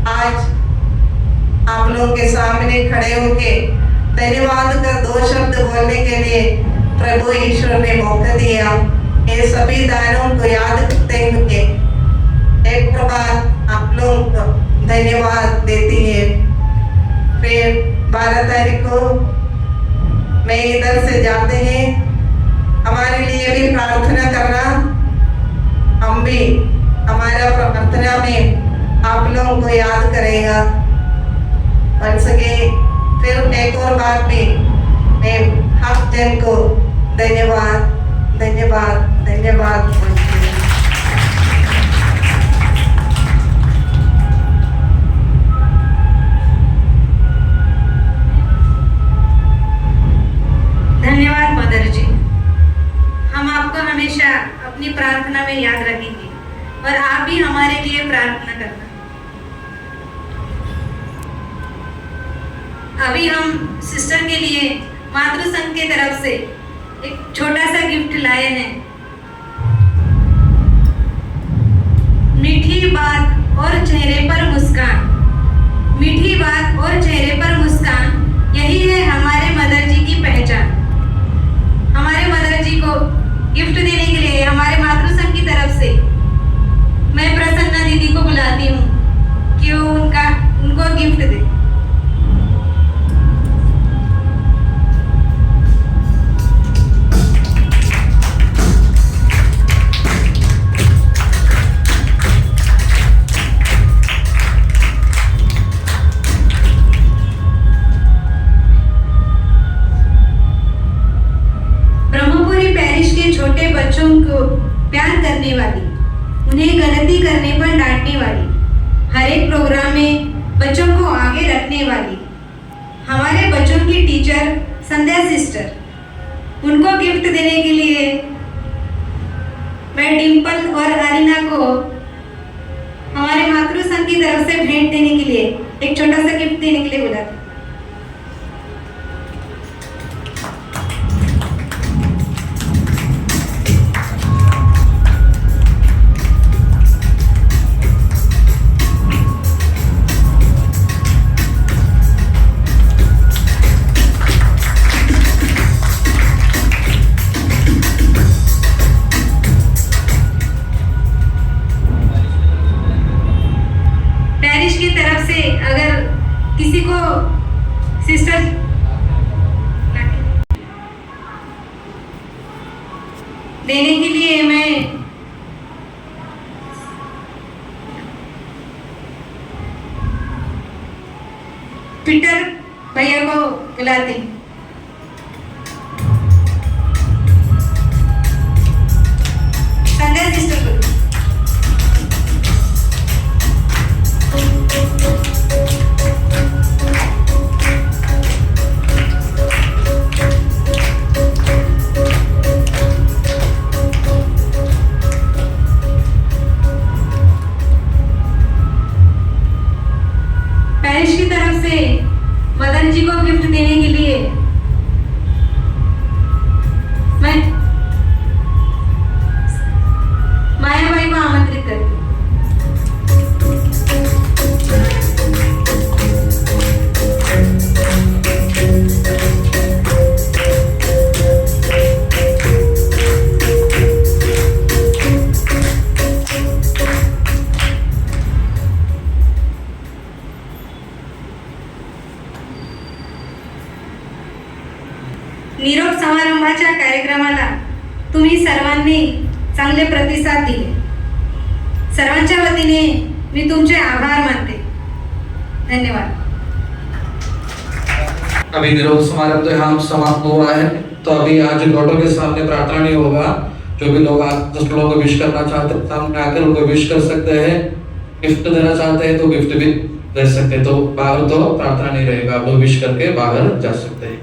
आज आप लोगों के सामने खड़े होके धन्यवाद का 2 शब्द बोलने के लिए प्रभु ईश्वर ने मौका दिया। ये सभी दानों को याद करते हुए एक बार आप लोगों को धन्यवाद देती है। फिर 12 तारीख को मैं इधर से जाते हैं, हमारे लिए भी प्रार्थना करना। हम भी हमारा प्रार्थना में आप लोगों को याद करेगा बन सके। फिर एक और बात भी मैं हर जन को धन्यवाद धन्यवाद धन्यवाद बोलती हूँ। धन्यवाद मदर जी, हम आपको हमेशा अपनी प्रार्थना में याद रखेंगे और आप भी हमारे लिए प्रार्थना करना। अभी हम सिस्टर के लिए मातृ संघ की तरफ से एक छोटा सा गिफ्ट लाए हैं। मीठी बात और चेहरे पर मुस्कान, मीठी बात और चेहरे पर मुस्कान, यही है हमारे मदर जी की पहचान। हमारे मदर जी को गिफ्ट देने के लिए हमारे मातृ संघ की तरफ से मैं प्रसन्ना दीदी को बुलाती हूँ कि वो उनको गिफ्ट दे। प्यार करने वाली, उन्हें गलती करने पर डांटने वाली, हर एक प्रोग्राम में बच्चों को आगे रखने वाली, हमारे बच्चों की टीचर संध्या सिस्टर, उनको गिफ्ट देने के लिए मैं डिम्पल और अरीना को हमारे मातृ संघ की तरफ से भेंट देने के लिए, एक छोटा सा गिफ्ट देने के लिए बोला था। पैरिश की तरफ से अगर किसी को सिस्टर देने के लिए मैं पीटर भैया को बुलाती हूँ। संध्या सिस्टर को पैरिश की तरफ से मदन जी को गिफ्ट देने के लिए मैं मायाबाई को आमंत्रित करती हूँ। निरोप समारंभाच्या कार्यक्रमाला तुम्ही सर्वांनी चांगले प्रतिसाद दिले, सर्वांच्या वतीने मी तुमचे आभार मानते। धन्यवाद। अभी निरोध समारंभ यहाँ समाप्त हुआ है, तो अभी आज लॉटो के सामने प्रार्थना नहीं होगा। जो भी लोग जिस लोगों को विश करना चाहते हैं सामने आकर उनको विश कर सकते हैं, गिफ्ट देना चाहते हैं तो गिफ्ट भी दे सकते हैं। तो बाहर तो प्रार्थना नहीं रहेगा, आप लोग विश करके बाहर जा सकते हैं।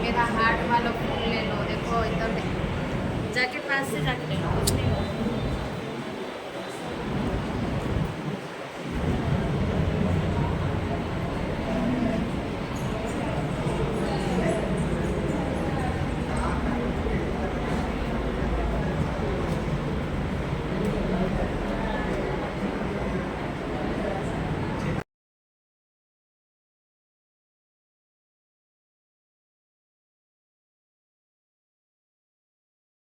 मेरा हार्ट वाला फूल ले लो, देखो एकदम जाके पास से जाके ले लो, कुछ नहीं होगा।